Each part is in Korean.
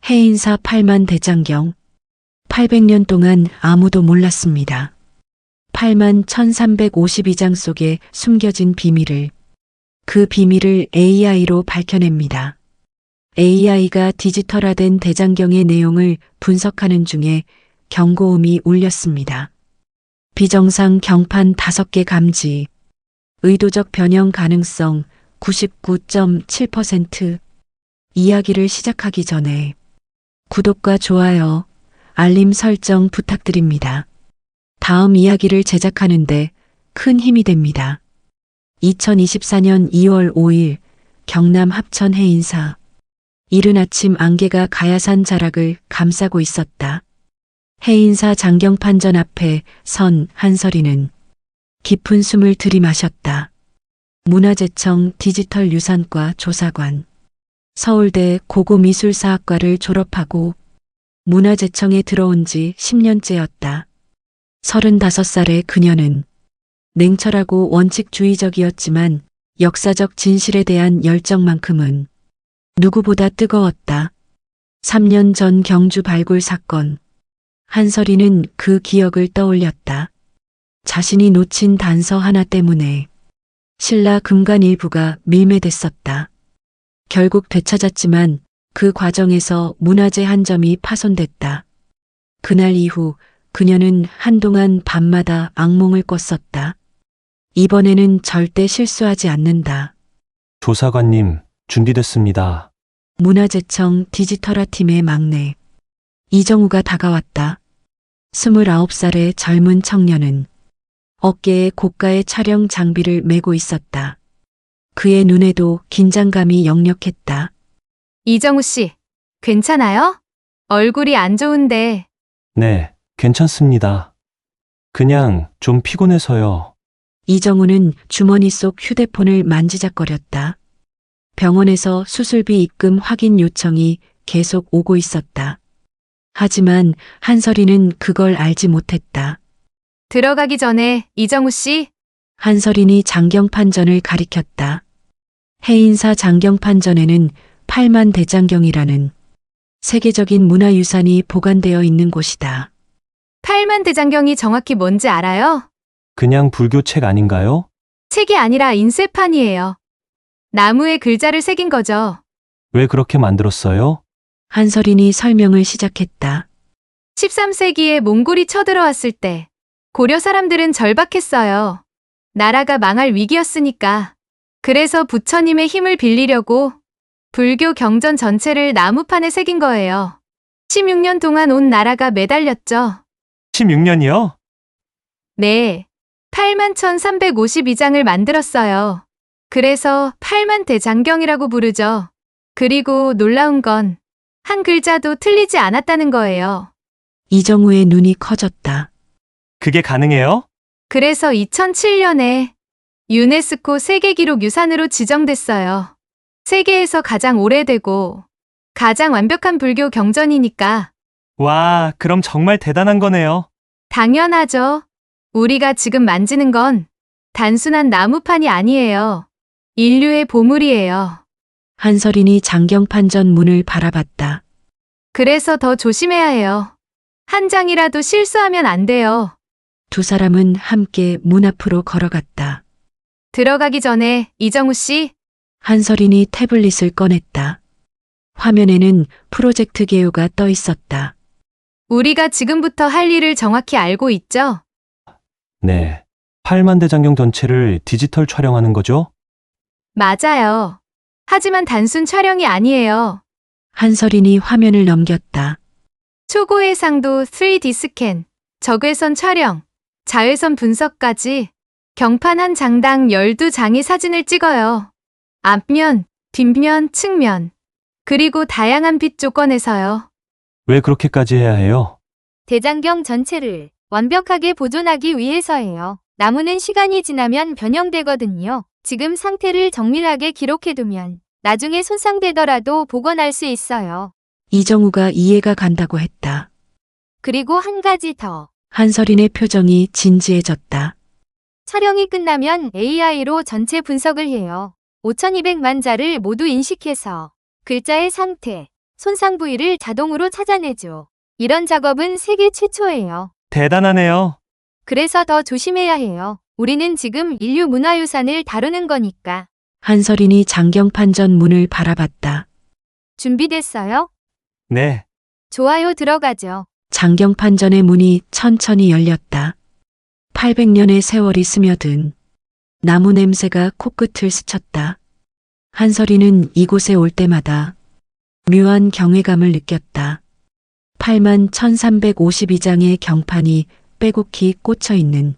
해인사 8만 대장경. 800년 동안 아무도 몰랐습니다. 8만 1352장 속에 숨겨진 비밀을. 그 비밀을 AI로 밝혀냅니다. AI가 디지털화된 대장경의 내용을 분석하는 중에 경고음이 울렸습니다. 비정상 경판 5개 감지. 의도적 변형 가능성 99.7%. 이야기를 시작하기 전에 구독과 좋아요, 알림 설정 부탁드립니다. 다음 이야기를 제작하는데 큰 힘이 됩니다. 2024년 2월 5일 경남 합천 해인사. 이른 아침 안개가 가야산 자락을 감싸고 있었다. 해인사 장경판전 앞에 선 한설이는 깊은 숨을 들이마셨다. 문화재청 디지털유산과 조사관, 서울대 고고미술사학과를 졸업하고 문화재청에 들어온 지 10년째였다. 35살의 그녀는 냉철하고 원칙주의적이었지만 역사적 진실에 대한 열정만큼은 누구보다 뜨거웠다. 3년 전 경주 발굴 사건. 한설이는 그 기억을 떠올렸다. 자신이 놓친 단서 하나 때문에 신라 금관 일부가 밀매됐었다. 결국 되찾았지만 그 과정에서 문화재 한 점이 파손됐다. 그날 이후 그녀는 한동안 밤마다 악몽을 꿨었다. 이번에는 절대 실수하지 않는다. 조사관님, 준비됐습니다. 문화재청 디지털화 팀의 막내 이정우가 다가왔다. 29살의 젊은 청년은 어깨에 고가의 촬영 장비를 메고 있었다. 그의 눈에도 긴장감이 역력했다. 이정우 씨, 괜찮아요? 얼굴이 안 좋은데. 네, 괜찮습니다. 그냥 좀 피곤해서요. 이정우는 주머니 속 휴대폰을 만지작거렸다. 병원에서 수술비 입금 확인 요청이 계속 오고 있었다. 하지만 한설이는 그걸 알지 못했다. 들어가기 전에 이정우 씨, 한설인이 장경판전을 가리켰다. 해인사 장경판전에는 8만 대장경이라는 세계적인 문화유산이 보관되어 있는 곳이다. 8만 대장경이 정확히 뭔지 알아요? 그냥 불교 책 아닌가요? 책이 아니라 인쇄판이에요. 나무에 글자를 새긴 거죠. 왜 그렇게 만들었어요? 한설인이 설명을 시작했다. 13세기에 몽골이 쳐들어왔을 때 고려 사람들은 절박했어요. 나라가 망할 위기였으니까. 그래서 부처님의 힘을 빌리려고 불교 경전 전체를 나무판에 새긴 거예요. 16년 동안 온 나라가 매달렸죠. 16년이요? 네. 8만 1352장을 만들었어요. 그래서 8만 대장경이라고 부르죠. 그리고 놀라운 건 한 글자도 틀리지 않았다는 거예요. 이정우의 눈이 커졌다. 그게 가능해요? 그래서 2007년에 유네스코 세계기록유산으로 지정됐어요. 세계에서 가장 오래되고 가장 완벽한 불교 경전이니까. 와, 그럼 정말 대단한 거네요. 당연하죠. 우리가 지금 만지는 건 단순한 나무판이 아니에요. 인류의 보물이에요. 한설인이 장경판전 문을 바라봤다. 그래서 더 조심해야 해요. 한 장이라도 실수하면 안 돼요. 두 사람은 함께 문 앞으로 걸어갔다. 들어가기 전에 이정우 씨, 한설인이 태블릿을 꺼냈다. 화면에는 프로젝트 개요가 떠 있었다. 우리가 지금부터 할 일을 정확히 알고 있죠? 네. 8만 대장경 전체를 디지털 촬영하는 거죠? 맞아요. 하지만 단순 촬영이 아니에요. 한설인이 화면을 넘겼다. 초고해상도 3D 스캔, 적외선 촬영, 자외선 분석까지 경판 한 장당 12장의 사진을 찍어요. 앞면, 뒷면, 측면, 그리고 다양한 빛 조건에서요. 왜 그렇게까지 해야 해요? 대장경 전체를 완벽하게 보존하기 위해서예요. 나무는 시간이 지나면 변형되거든요. 지금 상태를 정밀하게 기록해두면 나중에 손상되더라도 복원할 수 있어요. 이정우가 이해가 간다고 했다. 그리고 한 가지 더. 한설인의 표정이 진지해졌다. 촬영이 끝나면 AI로 전체 분석을 해요. 5200만 자를 모두 인식해서 글자의 상태, 손상 부위를 자동으로 찾아내죠. 이런 작업은 세계 최초예요. 대단하네요. 그래서 더 조심해야 해요. 우리는 지금 인류 문화유산을 다루는 거니까. 한서린이 장경판전 문을 바라봤다. 준비됐어요? 네. 좋아요, 들어가죠. 장경판전의 문이 천천히 열렸다. 800년의 세월이 스며든 나무 냄새가 코끝을 스쳤다. 한서린은 이곳에 올 때마다 묘한 경외감을 느꼈다. 81,352장의 경판이 빼곡히 꽂혀 있는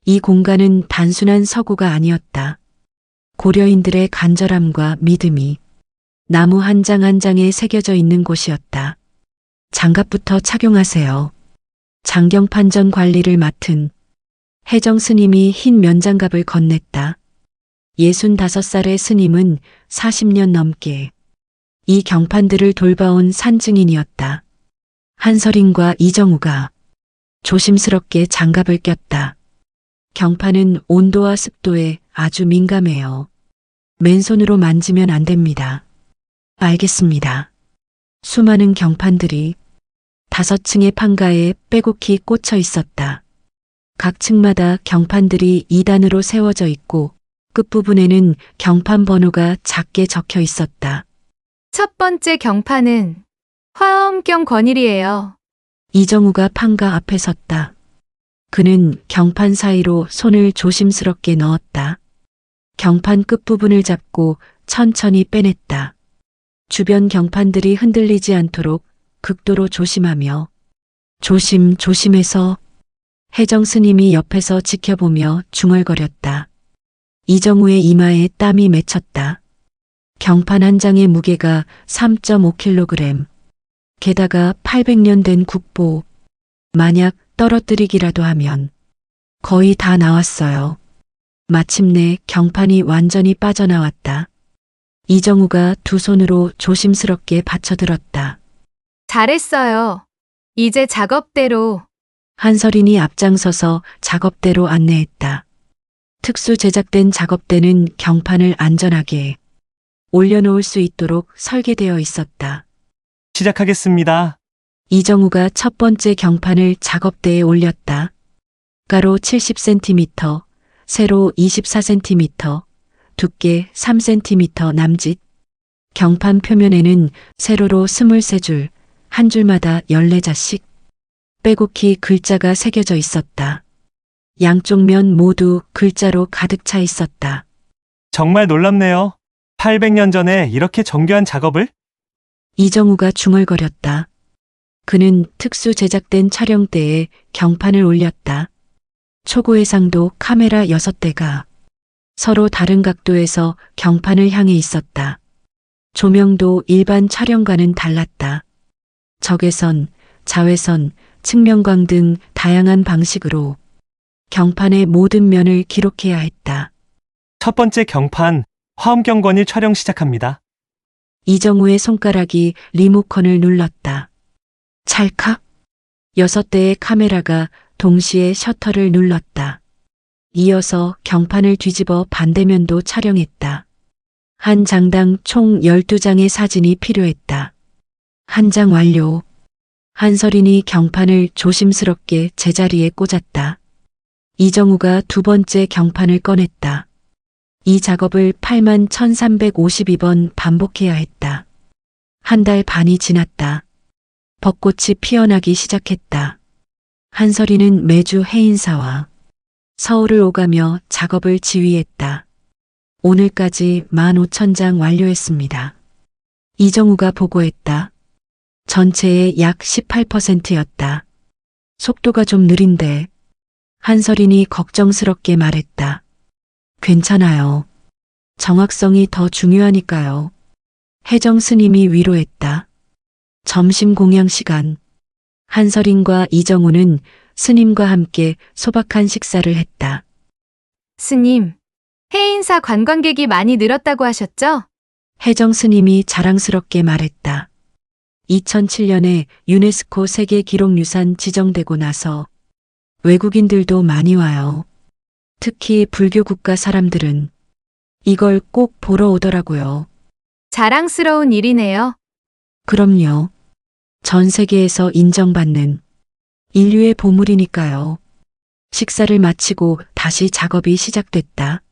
이 공간은 단순한 서구가 아니었다. 고려인들의 간절함과 믿음이 나무 한 장 한 장에 새겨져 있는 곳이었다. 장갑부터 착용하세요. 장경판전 관리를 맡은 혜정 스님이 흰 면장갑을 건넸다. 65살의 스님은 40년 넘게 이 경판들을 돌봐온 산증인이었다. 한서린과 이정우가 조심스럽게 장갑을 꼈다. 경판은 온도와 습도에 아주 민감해요. 맨손으로 만지면 안 됩니다. 알겠습니다. 수많은 경판들이 5층의 판가에 빼곡히 꽂혀 있었다. 각 층마다 경판들이 2단으로 세워져 있고 끝부분에는 경판 번호가 작게 적혀 있었다. 첫 번째 경판은 화엄경 권일이에요. 이정우가 판가 앞에 섰다. 그는 경판 사이로 손을 조심스럽게 넣었다. 경판 끝부분을 잡고 천천히 빼냈다. 주변 경판들이 흔들리지 않도록 극도로 조심하며 조심해서 혜정 스님이 옆에서 지켜보며 중얼거렸다. 이정우의 이마에 땀이 맺혔다. 경판 한 장의 무게가 3.5kg. 게다가 800년 된 국보. 만약 떨어뜨리기라도 하면 거의 다 나왔어요. 마침내 경판이 완전히 빠져나왔다. 이정우가 두 손으로 조심스럽게 받쳐들었다. 잘했어요. 이제 작업대로. 한서린이 앞장서서 작업대로 안내했다. 특수 제작된 작업대는 경판을 안전하게 올려놓을 수 있도록 설계되어 있었다. 시작하겠습니다. 이정우가 첫 번째 경판을 작업대에 올렸다. 가로 70cm, 세로 24cm, 두께 3cm 남짓. 경판 표면에는 세로로 23줄, 한 줄마다 14자씩 빼곡히 글자가 새겨져 있었다. 양쪽 면 모두 글자로 가득 차 있었다. 정말 놀랍네요. 800년 전에 이렇게 정교한 작업을? 이정우가 중얼거렸다. 그는 특수 제작된 촬영대에 경판을 올렸다. 초고해상도 카메라 6대가 서로 다른 각도에서 경판을 향해 있었다. 조명도 일반 촬영과는 달랐다. 적외선, 자외선, 측면광 등 다양한 방식으로 경판의 모든 면을 기록해야 했다. 첫 번째 경판, 화엄경 권일 촬영 시작합니다. 이정우의 손가락이 리모컨을 눌렀다. 찰칵. 6대의 카메라가 동시에 셔터를 눌렀다. 이어서 경판을 뒤집어 반대면도 촬영했다. 한 장당 총 12장의 사진이 필요했다. 한 장 완료. 한서린이 경판을 조심스럽게 제자리에 꽂았다. 이정우가 두 번째 경판을 꺼냈다. 이 작업을 81,352번 반복해야 했다. 한 달 반이 지났다. 벚꽃이 피어나기 시작했다. 한서린은 매주 해인사와 서울을 오가며 작업을 지휘했다. 오늘까지 15,000장 완료했습니다. 이정우가 보고했다. 전체의 약 18%였다. 속도가 좀 느린데. 한서린이 걱정스럽게 말했다. 괜찮아요. 정확성이 더 중요하니까요. 혜정 스님이 위로했다. 점심 공양 시간. 한서린과 이정우는 스님과 함께 소박한 식사를 했다. 스님, 해인사 관광객이 많이 늘었다고 하셨죠? 혜정 스님이 자랑스럽게 말했다. 2007년에 유네스코 세계기록유산 지정되고 나서 외국인들도 많이 와요. 특히 불교 국가 사람들은 이걸 꼭 보러 오더라고요. 자랑스러운 일이네요. 그럼요. 전 세계에서 인정받는 인류의 보물이니까요. 식사를 마치고 다시 작업이 시작됐다.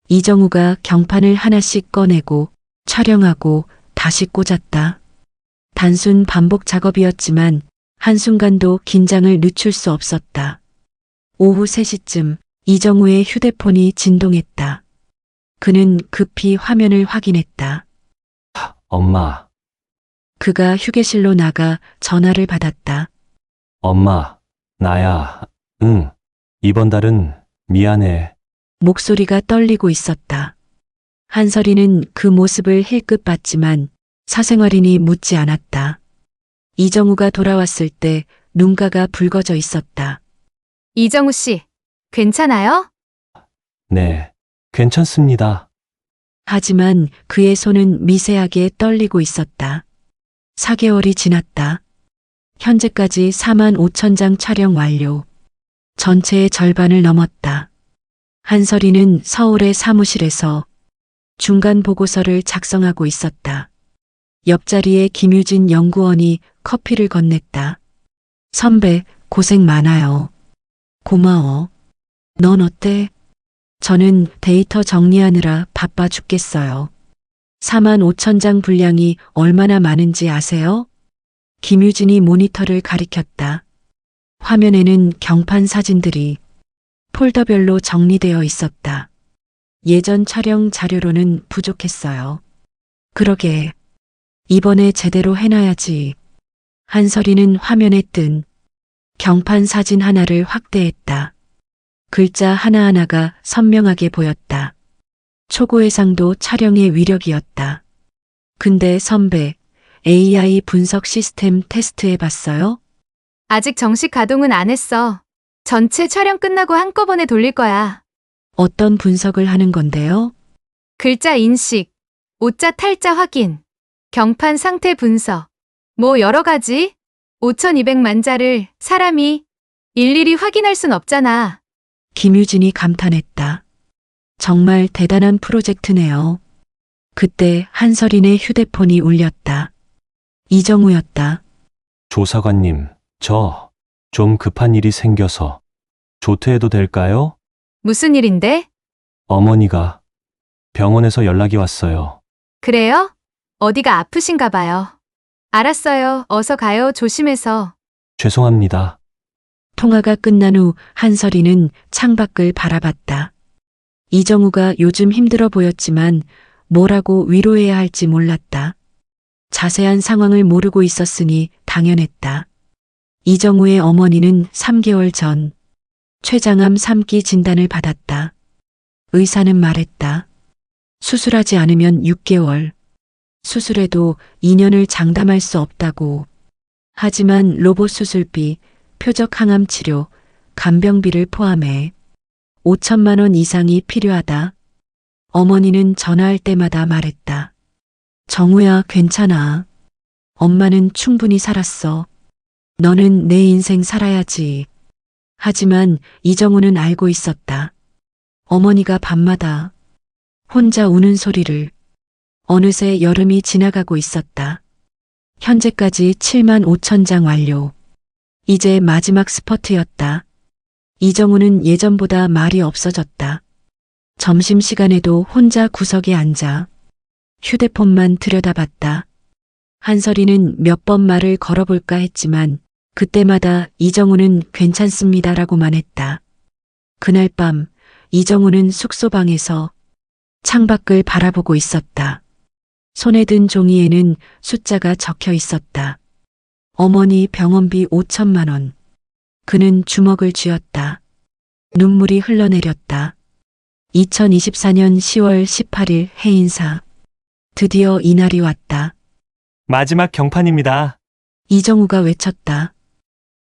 이정우가 경판을 하나씩 꺼내고 촬영하고 다시 꽂았다. 단순 반복 작업이었지만 한순간도 긴장을 늦출 수 없었다. 오후 3시쯤 이정우의 휴대폰이 진동했다. 그는 급히 화면을 확인했다. 엄마, 그가 휴게실로 나가 전화를 받았다. 엄마, 나야. 응. 이번 달은 미안해. 목소리가 떨리고 있었다. 한설이는 그 모습을 힐끗 봤지만 사생활이니 묻지 않았다. 이정우가 돌아왔을 때 눈가가 붉어져 있었다. 이정우 씨, 괜찮아요? 네, 괜찮습니다. 하지만 그의 손은 미세하게 떨리고 있었다. 4개월이 지났다. 현재까지 4만 5천 장 촬영 완료. 전체의 절반을 넘었다. 한설이는 서울의 사무실에서 중간 보고서를 작성하고 있었다. 옆자리에 김유진 연구원이 커피를 건넸다. 선배, 고생 많아요. 고마워. 넌 어때? 저는 데이터 정리하느라 바빠 죽겠어요. 4만 5천 장 분량이 얼마나 많은지 아세요? 김유진이 모니터를 가리켰다. 화면에는 경판 사진들이 폴더별로 정리되어 있었다. 예전 촬영 자료로는 부족했어요. 그러게, 이번에 제대로 해놔야지. 한설이는 화면에 뜬 경판 사진 하나를 확대했다. 글자 하나하나가 선명하게 보였다. 초고해상도 촬영의 위력이었다. 근데 선배, AI 분석 시스템 테스트해 봤어요? 아직 정식 가동은 안 했어. 전체 촬영 끝나고 한꺼번에 돌릴 거야. 어떤 분석을 하는 건데요? 글자 인식, 오자 탈자 확인, 경판 상태 분석, 뭐 여러 가지? 5,200만 자를 사람이 일일이 확인할 순 없잖아. 김유진이 감탄했다. 정말 대단한 프로젝트네요. 그때 한설인의 휴대폰이 울렸다. 이정우였다. 조사관님, 저 좀 급한 일이 생겨서 조퇴해도 될까요? 무슨 일인데? 어머니가 병원에서 연락이 왔어요. 그래요? 어디가 아프신가 봐요. 알았어요. 어서 가요. 조심해서. 죄송합니다. 통화가 끝난 후 한설이는 창밖을 바라봤다. 이정우가 요즘 힘들어 보였지만 뭐라고 위로해야 할지 몰랐다. 자세한 상황을 모르고 있었으니 당연했다. 이정우의 어머니는 3개월 전 췌장암 3기 진단을 받았다. 의사는 말했다. 수술하지 않으면 6개월, 수술해도 2년을 장담할 수 없다고. 하지만 로봇 수술비, 표적 항암 치료, 간병비를 포함해 5천만 원 이상이 필요하다. 어머니는 전화할 때마다 말했다. 정우야, 괜찮아. 엄마는 충분히 살았어. 너는 내 인생 살아야지. 하지만 이정우는 알고 있었다. 어머니가 밤마다 혼자 우는 소리를. 어느새 여름이 지나가고 있었다. 현재까지 7만 5천 장 완료. 이제 마지막 스퍼트였다. 이정우는 예전보다 말이 없어졌다. 점심시간에도 혼자 구석에 앉아 휴대폰만 들여다봤다. 한설이는 몇 번 말을 걸어볼까 했지만 그때마다 이정우는 괜찮습니다라고만 했다. 그날 밤 이정우는 숙소방에서 창밖을 바라보고 있었다. 손에 든 종이에는 숫자가 적혀 있었다. 어머니 병원비 5천만 원. 그는 주먹을 쥐었다. 눈물이 흘러내렸다. 2024년 10월 18일 해인사. 드디어 이날이 왔다. 마지막 경판입니다. 이정우가 외쳤다.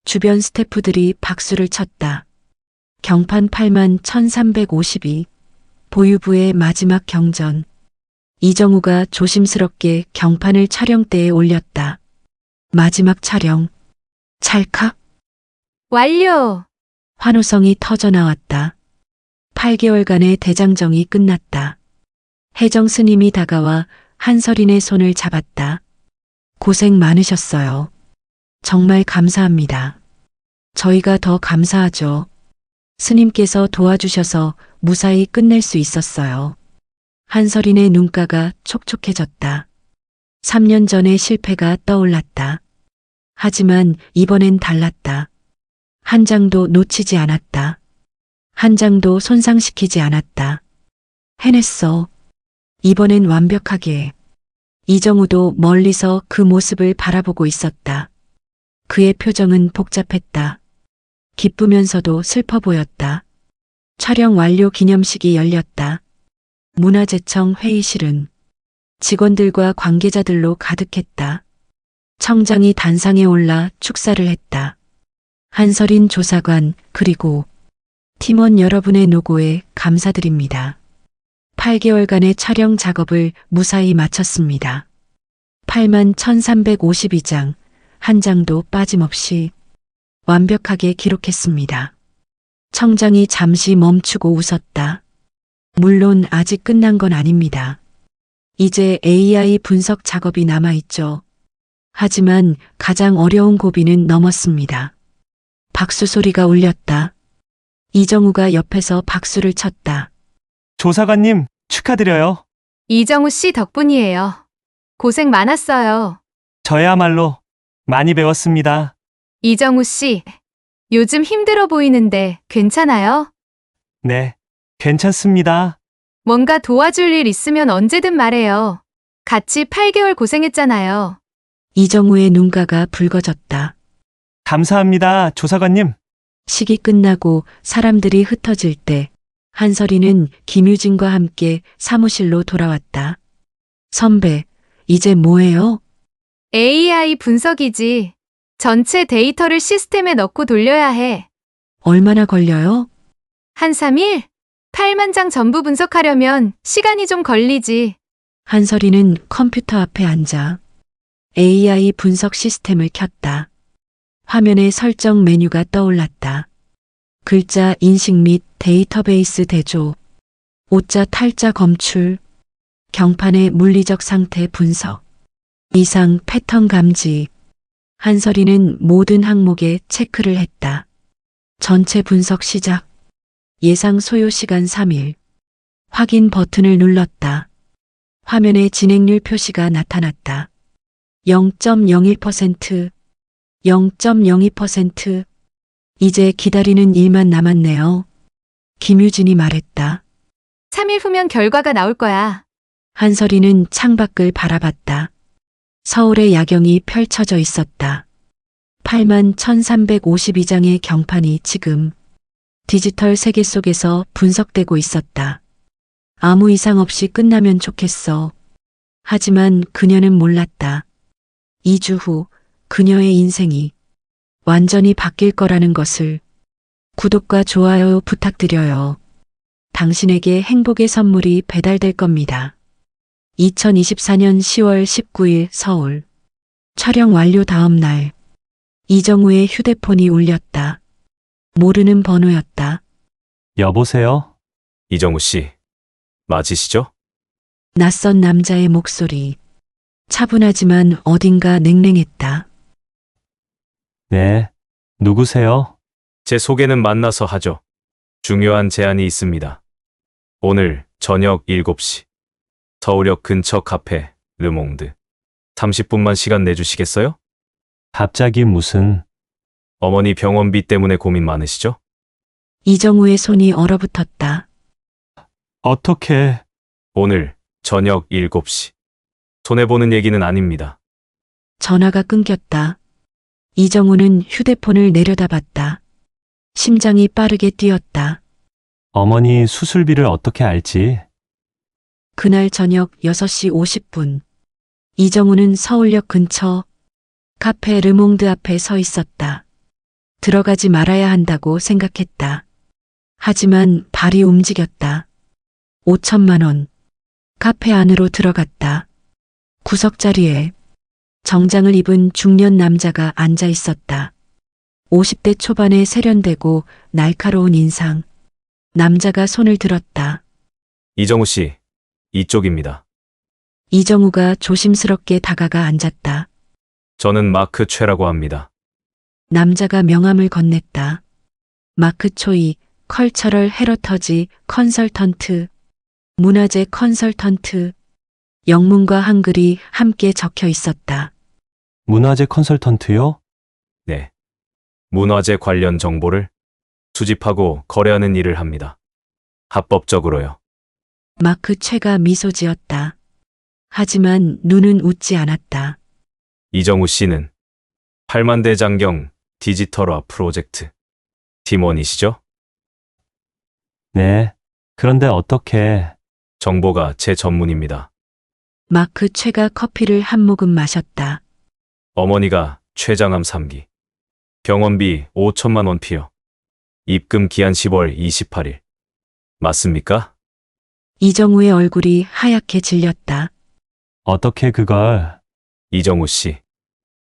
주변 스태프들이 박수를 쳤다. 경판 8만 1352. 보유부의 마지막 경전. 이정우가 조심스럽게 경판을 촬영대에 올렸다. 마지막 촬영. 찰칵. 완료! 환호성이 터져 나왔다. 8개월간의 대장정이 끝났다. 혜정 스님이 다가와 한설인의 손을 잡았다. 고생 많으셨어요. 정말 감사합니다. 저희가 더 감사하죠. 스님께서 도와주셔서 무사히 끝낼 수 있었어요. 한설인의 눈가가 촉촉해졌다. 3년 전의 실패가 떠올랐다. 하지만 이번엔 달랐다. 한 장도 놓치지 않았다. 한 장도 손상시키지 않았다. 해냈어. 이번엔 완벽하게. 이정우도 멀리서 그 모습을 바라보고 있었다. 그의 표정은 복잡했다. 기쁘면서도 슬퍼 보였다. 촬영 완료 기념식이 열렸다. 문화재청 회의실은 직원들과 관계자들로 가득했다. 청장이 단상에 올라 축사를 했다. 한설인 조사관 그리고 팀원 여러분의 노고에 감사드립니다. 8개월간의 촬영 작업을 무사히 마쳤습니다. 81,352장, 한 장도 빠짐없이 완벽하게 기록했습니다. 청장이 잠시 멈추고 웃었다. 물론 아직 끝난 건 아닙니다. 이제 AI 분석 작업이 남아있죠. 하지만 가장 어려운 고비는 넘었습니다. 박수 소리가 울렸다. 이정우가 옆에서 박수를 쳤다. 조사관님, 축하드려요. 이정우 씨 덕분이에요. 고생 많았어요. 저야말로 많이 배웠습니다. 이정우 씨, 요즘 힘들어 보이는데 괜찮아요? 네, 괜찮습니다. 뭔가 도와줄 일 있으면 언제든 말해요. 같이 8개월 고생했잖아요. 이정우의 눈가가 붉어졌다. 감사합니다, 조사관님. 식이 끝나고 사람들이 흩어질 때 한설이는 김유진과 함께 사무실로 돌아왔다. 선배, 이제 뭐해요? AI 분석이지. 전체 데이터를 시스템에 넣고 돌려야 해. 얼마나 걸려요? 한 3일? 8만 장 전부 분석하려면 시간이 좀 걸리지. 한설이는 컴퓨터 앞에 앉아 AI 분석 시스템을 켰다. 화면에 설정 메뉴가 떠올랐다. 글자 인식 및 데이터베이스 대조, 오자 탈자 검출, 경판의 물리적 상태 분석, 이상 패턴 감지. 한설이는 모든 항목에 체크를 했다. 전체 분석 시작. 예상 소요 시간 3일. 확인 버튼을 눌렀다. 화면에 진행률 표시가 나타났다. 0.01%, 0.02%. 이제 기다리는 일만 남았네요. 김유진이 말했다. 3일 후면 결과가 나올 거야. 한설이는 창밖을 바라봤다. 서울의 야경이 펼쳐져 있었다. 81,352장의 경판이 지금 디지털 세계 속에서 분석되고 있었다. 아무 이상 없이 끝나면 좋겠어. 하지만 그녀는 몰랐다. 2주 후 그녀의 인생이 완전히 바뀔 거라는 것을. 구독과 좋아요 부탁드려요. 당신에게 행복의 선물이 배달될 겁니다. 2024년 10월 19일 서울. 촬영 완료 다음 날. 이정우의 휴대폰이 울렸다. 모르는 번호였다. 여보세요? 이정우 씨, 맞으시죠? 낯선 남자의 목소리. 차분하지만 어딘가 냉랭했다. 네, 누구세요? 제 소개는 만나서 하죠. 중요한 제안이 있습니다. 오늘 저녁 7시. 서울역 근처 카페 르몽드. 30분만 시간 내주시겠어요? 갑자기 무슨... 어머니 병원비 때문에 고민 많으시죠? 이정우의 손이 얼어붙었다. 어떻게... 오늘 저녁 7시. 손해보는 얘기는 아닙니다. 전화가 끊겼다. 이정우는 휴대폰을 내려다봤다. 심장이 빠르게 뛰었다. 어머니 수술비를 어떻게 알지? 그날 저녁 6시 50분. 이정우는 서울역 근처 카페 르몽드 앞에 서 있었다. 들어가지 말아야 한다고 생각했다. 하지만 발이 움직였다. 5천만 원. 카페 안으로 들어갔다. 구석자리에 정장을 입은 중년 남자가 앉아 있었다. 50대 초반에 세련되고 날카로운 인상. 남자가 손을 들었다. 이정우 씨, 이쪽입니다. 이정우가 조심스럽게 다가가 앉았다. 저는 마크 최라고 합니다. 남자가 명함을 건넸다. 마크 초이, 컬처럴 헤러터지 컨설턴트, 문화재 컨설턴트. 영문과 한글이 함께 적혀 있었다. 문화재 컨설턴트요? 네. 문화재 관련 정보를 수집하고 거래하는 일을 합니다. 합법적으로요. 마크 최가 미소 지었다. 하지만 눈은 웃지 않았다. 이정우 씨는 8만대 장경 디지털화 프로젝트 팀원이시죠? 네. 그런데 어떻게... 정보가 제 전문입니다. 마크 최가 커피를 한 모금 마셨다. 어머니가 췌장암 3기. 병원비 5천만 원 피요. 입금 기한 10월 28일. 맞습니까? 이정우의 얼굴이 하얗게 질렸다. 어떻게 그걸... 이정우 씨,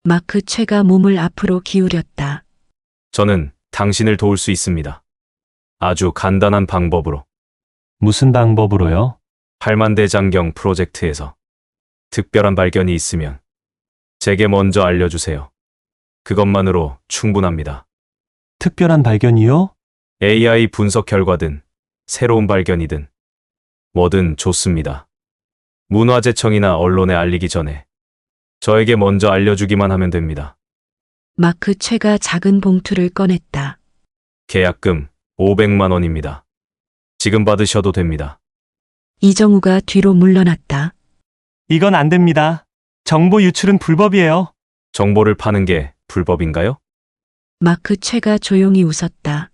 마크 최가 몸을 앞으로 기울였다. 저는 당신을 도울 수 있습니다. 아주 간단한 방법으로. 무슨 방법으로요? 8만대 장경 프로젝트에서 특별한 발견이 있으면 제게 먼저 알려주세요. 그것만으로 충분합니다. 특별한 발견이요? AI 분석 결과든 새로운 발견이든 뭐든 좋습니다. 문화재청이나 언론에 알리기 전에 저에게 먼저 알려주기만 하면 됩니다. 마크 최가 작은 봉투를 꺼냈다. 계약금 500만 원입니다. 지금 받으셔도 됩니다. 이정우가 뒤로 물러났다. 이건 안 됩니다. 정보 유출은 불법이에요. 정보를 파는 게 불법인가요? 마크 최가 조용히 웃었다.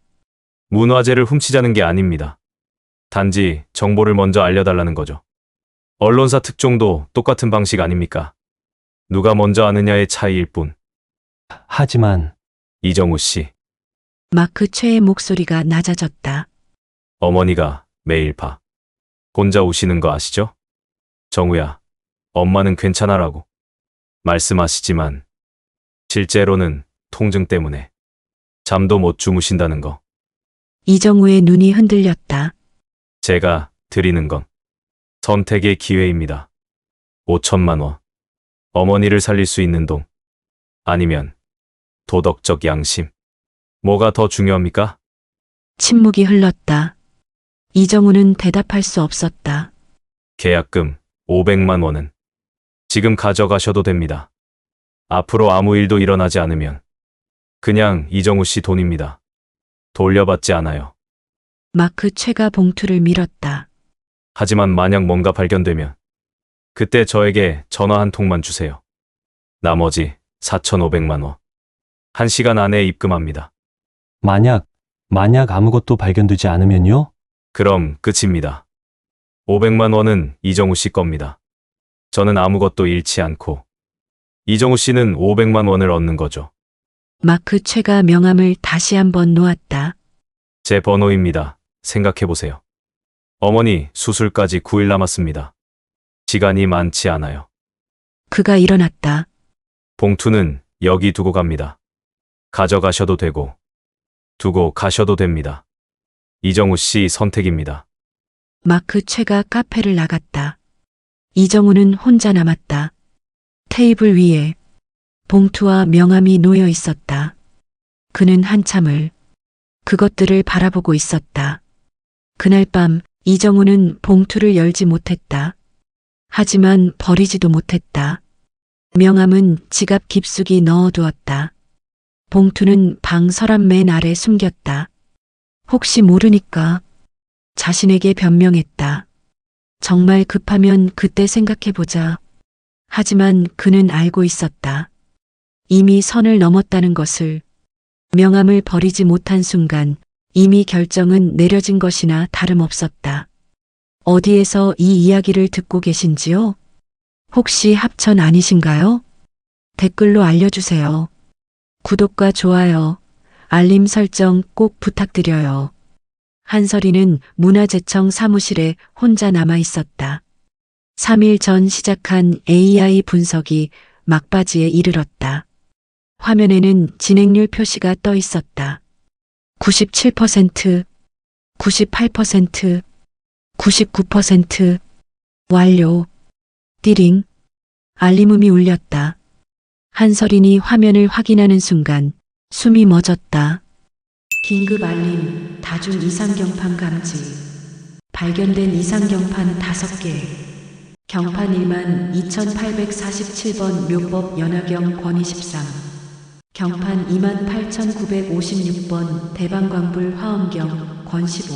문화재를 훔치자는 게 아닙니다. 단지 정보를 먼저 알려달라는 거죠. 언론사 특종도 똑같은 방식 아닙니까? 누가 먼저 아느냐의 차이일 뿐. 하지만 이정우 씨, 마크 최의 목소리가 낮아졌다. 어머니가 매일 혼자 우시는 거 아시죠? 정우야, 엄마는 괜찮아라고 말씀하시지만 실제로는 통증 때문에 잠도 못 주무신다는 거. 이정우의 눈이 흔들렸다. 제가 드리는 건 선택의 기회입니다. 5천만 원. 어머니를 살릴 수 있는 돈. 아니면 도덕적 양심. 뭐가 더 중요합니까? 침묵이 흘렀다. 이정우는 대답할 수 없었다. 계약금 500만 원은 지금 가져가셔도 됩니다. 앞으로 아무 일도 일어나지 않으면 그냥 이정우 씨 돈입니다. 돌려받지 않아요. 마크 최가 봉투를 밀었다. 하지만 만약 뭔가 발견되면 그때 저에게 전화 한 통만 주세요. 나머지 4,500만 원. 1시간 안에 입금합니다. 만약 아무것도 발견되지 않으면요? 그럼 끝입니다. 500만 원은 이정우 씨 겁니다. 저는 아무것도 잃지 않고 이정우 씨는 500만 원을 얻는 거죠. 마크 최가 명함을 다시 한번 놓았다. 제 번호입니다. 생각해보세요. 어머니 수술까지 9일 남았습니다. 시간이 많지 않아요. 그가 일어났다. 봉투는 여기 두고 갑니다. 가져가셔도 되고 두고 가셔도 됩니다. 이정우 씨 선택입니다. 마크 최가 카페를 나갔다. 이정우는 혼자 남았다. 테이블 위에 봉투와 명함이 놓여 있었다. 그는 한참을 그것들을 바라보고 있었다. 그날 밤 이정우는 봉투를 열지 못했다. 하지만 버리지도 못했다. 명함은 지갑 깊숙이 넣어두었다. 봉투는 방 서랍 맨 아래 숨겼다. 혹시 모르니까 자신에게 변명했다. 정말 급하면 그때 생각해보자. 하지만 그는 알고 있었다. 이미 선을 넘었다는 것을. 명함을 버리지 못한 순간 이미 결정은 내려진 것이나 다름없었다. 어디에서 이 이야기를 듣고 계신지요? 혹시 합천 아니신가요? 댓글로 알려주세요. 구독과 좋아요, 알림 설정 꼭 부탁드려요. 한설이는 문화재청 사무실에 혼자 남아 있었다. 3일 전 시작한 AI 분석이 막바지에 이르렀다. 화면에는 진행률 표시가 떠 있었다. 97%, 98%, 99%, 완료. 띠링. 알림음이 울렸다. 한서린이 화면을 확인하는 순간 숨이 멎었다. 긴급 알림, 다중 이상경판 감지. 발견된 이상경판 5개. 경판 1만 2847번 묘법 연하경 권위 13. 경판 2만 8956번 대방광불 화엄경 권 15.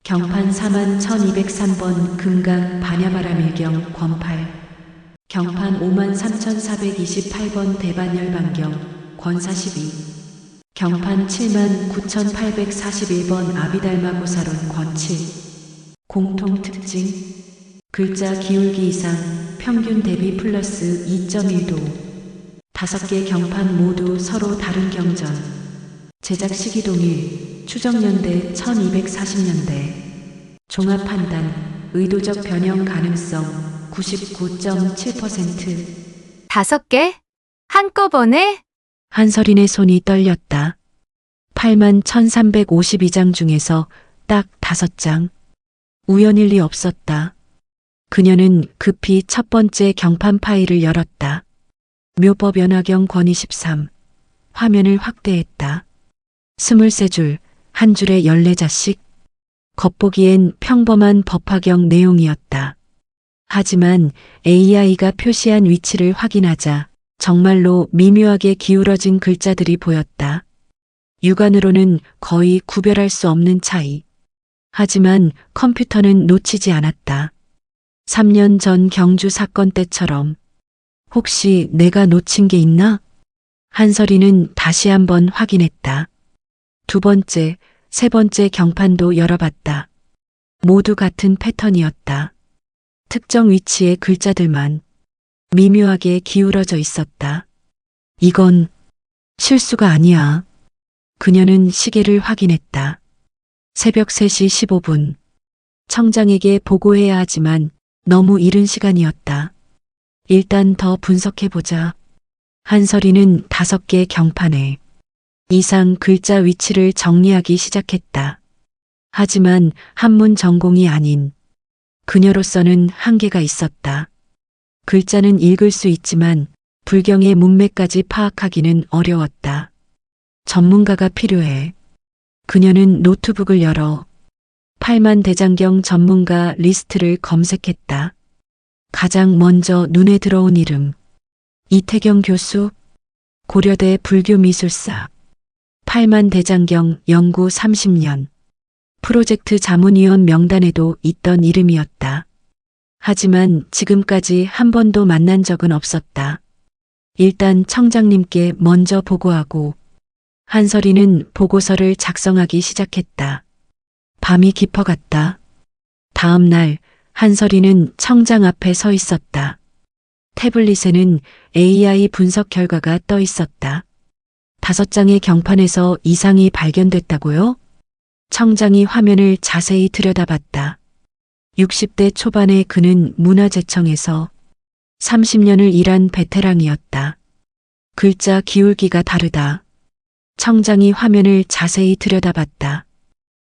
경판 4만 1203번 금강 반야바라밀경 권 8. 경판 5만 3428번 대반열반경 권 42. 경판 7만 9841번 아비달마고사론 권 7. 공통 특징 글자 기울기 이상 평균 대비 플러스 2.1도 5개 경판 모두 서로 다른 경전 제작 시기 동일 추정연대 1240년대 종합 판단 의도적 변형 가능성 99.7%. 5개? 한꺼번에? 한서린의 손이 떨렸다. 8만 1352장 중에서 딱 5장. 우연일 리 없었다. 그녀는 급히 첫 번째 경판 파일을 열었다. 묘법 연하경 권위 13. 화면을 확대했다. 23줄, 한 줄에 14자씩. 겉보기엔 평범한 법화경 내용이었다. 하지만 AI가 표시한 위치를 확인하자 정말로 미묘하게 기울어진 글자들이 보였다. 육안으로는 거의 구별할 수 없는 차이. 하지만 컴퓨터는 놓치지 않았다. 3년 전 경주 사건 때처럼 혹시 내가 놓친 게 있나? 한서린은 다시 한번 확인했다. 2번째, 3번째 경판도 열어봤다. 모두 같은 패턴이었다. 특정 위치의 글자들만 미묘하게 기울어져 있었다. 이건 실수가 아니야. 그녀는 시계를 확인했다. 새벽 3시 15분. 청장에게 보고해야 하지만 너무 이른 시간이었다. 일단 더 분석해보자. 한서린은 5개 경판에 이상 글자 위치를 정리하기 시작했다. 하지만 한문 전공이 아닌 그녀로서는 한계가 있었다. 글자는 읽을 수 있지만 불경의 문맥까지 파악하기는 어려웠다. 전문가가 필요해. 그녀는 노트북을 열어 8만 대장경 전문가 리스트를 검색했다. 가장 먼저 눈에 들어온 이름. 이태경 교수, 고려대 불교미술사. 8만 대장경 연구 30년. 프로젝트 자문위원 명단에도 있던 이름이었다. 하지만 지금까지 한 번도 만난 적은 없었다. 일단 청장님께 먼저 보고하고 한서린은 보고서를 작성하기 시작했다. 밤이 깊어갔다. 다음 날 한서린은 청장 앞에 서 있었다. 태블릿에는 AI 분석 결과가 떠 있었다. 5장의 경판에서 이상이 발견됐다고요? 청장이 화면을 자세히 들여다봤다. 60대 초반의 그는 문화재청에서 30년을 일한 베테랑이었다. 글자 기울기가 다르다. 청장이 화면을 자세히 들여다봤다.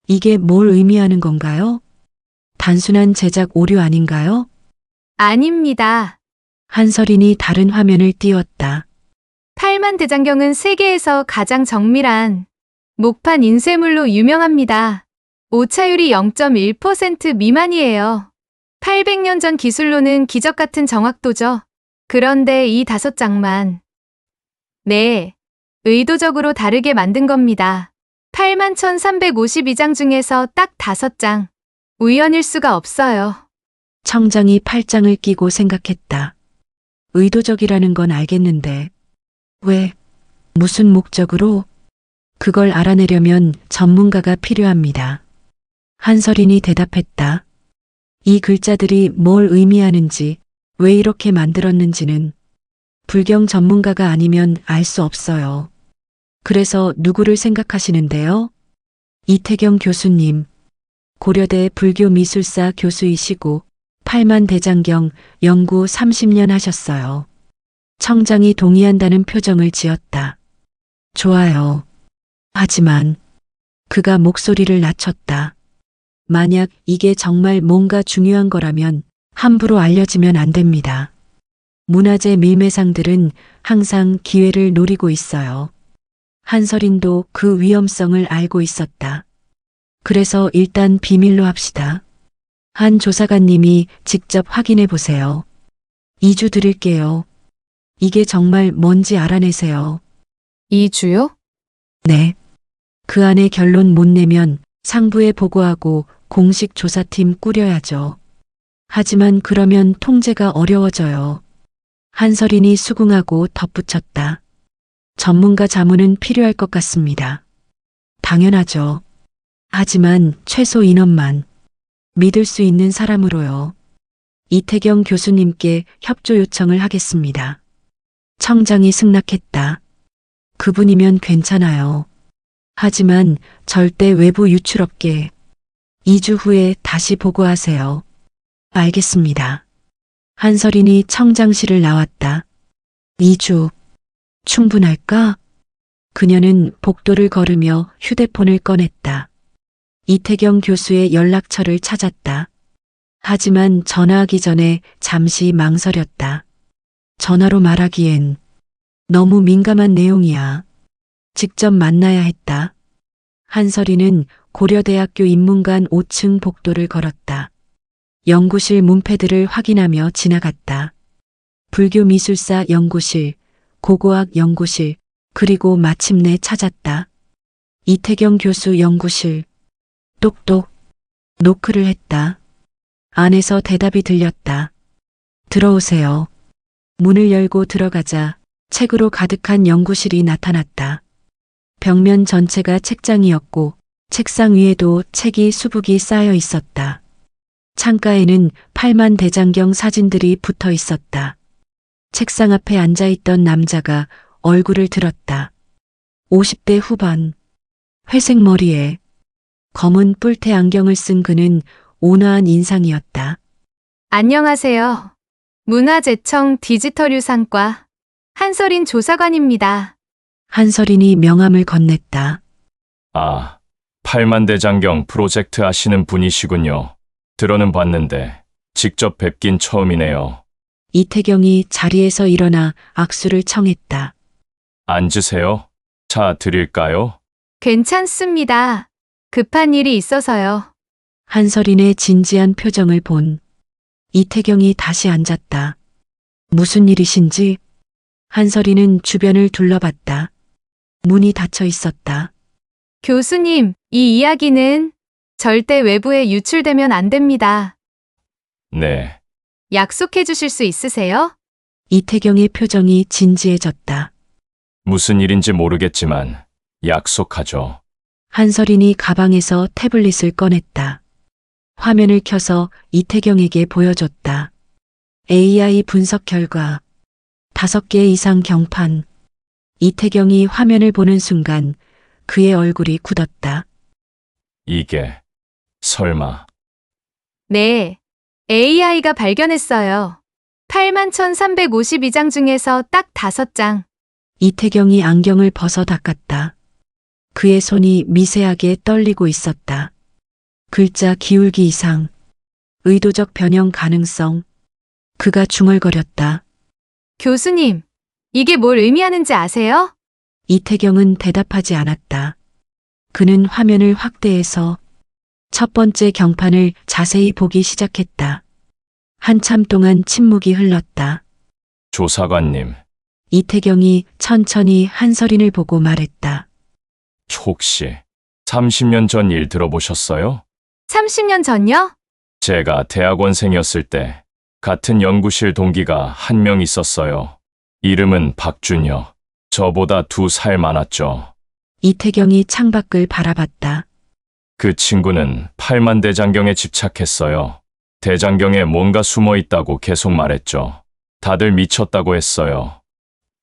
이게 뭘 의미하는 건가요? 단순한 제작 오류 아닌가요? 아닙니다. 한서린이 다른 화면을 띄웠다. 8만 대장경은 세계에서 가장 정밀한 목판 인쇄물로 유명합니다. 오차율이 0.1% 미만이에요. 800년 전 기술로는 기적 같은 정확도죠. 그런데 이 5장만. 네, 의도적으로 다르게 만든 겁니다. 8만 1352장 중에서 딱 5장. 우연일 수가 없어요. 청장이 팔짱을 끼고 생각했다. 의도적이라는 건 알겠는데 왜? 무슨 목적으로? 그걸 알아내려면 전문가가 필요합니다. 한서린이 대답했다. 이 글자들이 뭘 의미하는지, 왜 이렇게 만들었는지는 불경 전문가가 아니면 알 수 없어요. 그래서 누구를 생각하시는데요? 이태경 교수님, 고려대 불교미술사 교수이시고 8만 대장경 연구 30년 하셨어요. 청장이 동의한다는 표정을 지었다. 좋아요. 하지만 그가 목소리를 낮췄다. 만약 이게 정말 뭔가 중요한 거라면 함부로 알려지면 안 됩니다. 문화재 밀매상들은 항상 기회를 노리고 있어요. 한설인도 그 위험성을 알고 있었다. 그래서 일단 비밀로 합시다. 한 조사관님이 직접 확인해 보세요. 2주 드릴게요. 이게 정말 뭔지 알아내세요. 2주요? 네. 그 안에 결론 못 내면 상부에 보고하고 공식 조사팀 꾸려야죠. 하지만 그러면 통제가 어려워져요. 한설인이 수긍하고 덧붙였다. 전문가 자문은 필요할 것 같습니다. 당연하죠. 하지만 최소 인원만 믿을 수 있는 사람으로요. 이태경 교수님께 협조 요청을 하겠습니다. 청장이 승낙했다. 그분이면 괜찮아요. 하지만 절대 외부 유출 없게 2주 후에 다시 보고하세요. 알겠습니다. 한설인이 청장실을 나왔다. 2주 충분할까? 그녀는 복도를 걸으며 휴대폰을 꺼냈다. 이태경 교수의 연락처를 찾았다. 하지만 전화하기 전에 잠시 망설였다. 전화로 말하기엔 너무 민감한 내용이야. 직접 만나야 했다. 한설이는 고려대학교 인문관 5층 복도를 걸었다. 연구실 문패들을 확인하며 지나갔다. 불교미술사 연구실, 고고학 연구실, 그리고 마침내 찾았다. 이태경 교수 연구실. 똑똑. 노크를 했다. 안에서 대답이 들렸다. 들어오세요. 문을 열고 들어가자 책으로 가득한 연구실이 나타났다. 벽면 전체가 책장이었고 책상 위에도 책이 수북이 쌓여 있었다. 창가에는 팔만 대장경 사진들이 붙어 있었다. 책상 앞에 앉아있던 남자가 얼굴을 들었다. 50대 후반. 회색 머리에 검은 뿔테 안경을 쓴 그는 온화한 인상이었다. 안녕하세요. 문화재청 디지털유산과 한설인 조사관입니다. 한설인이 명함을 건넸다. 아, 팔만대장경 프로젝트 하시는 분이시군요. 들어는 봤는데 직접 뵙긴 처음이네요. 이태경이 자리에서 일어나 악수를 청했다. 앉으세요. 차 드릴까요? 괜찮습니다. 급한 일이 있어서요. 한설인의 진지한 표정을 본 이태경이 다시 앉았다. 무슨 일이신지? 한설인은 주변을 둘러봤다. 문이 닫혀 있었다. 교수님, 이 이야기는 절대 외부에 유출되면 안 됩니다. 네, 약속해 주실 수 있으세요? 이태경의 표정이 진지해졌다. 무슨 일인지 모르겠지만 약속하죠. 한설인이 가방에서 태블릿을 꺼냈다. 화면을 켜서 이태경에게 보여줬다. AI 분석 결과 5개 이상 경판. 이태경이 화면을 보는 순간 그의 얼굴이 굳었다. 이게 설마 네. AI가 발견했어요. 81,352장 중에서 딱 5장. 이태경이 안경을 벗어 닦았다. 그의 손이 미세하게 떨리고 있었다. 글자 기울기 이상, 의도적 변형 가능성. 그가 중얼거렸다. 교수님, 이게 뭘 의미하는지 아세요? 이태경은 대답하지 않았다. 그는 화면을 확대해서 첫 번째 경판을 자세히 보기 시작했다. 한참 동안 침묵이 흘렀다. 조사관님, 이태경이 천천히 한설인을 보고 말했다. 혹시 30년 전 일 들어보셨어요? 30년 전요? 제가 대학원생이었을 때 같은 연구실 동기가 한 명 있었어요. 이름은 박준여. 저보다 2살 많았죠. 이태경이 창밖을 바라봤다. 그 친구는 팔만대장경에 집착했어요. 대장경에 뭔가 숨어 있다고 계속 말했죠. 다들 미쳤다고 했어요.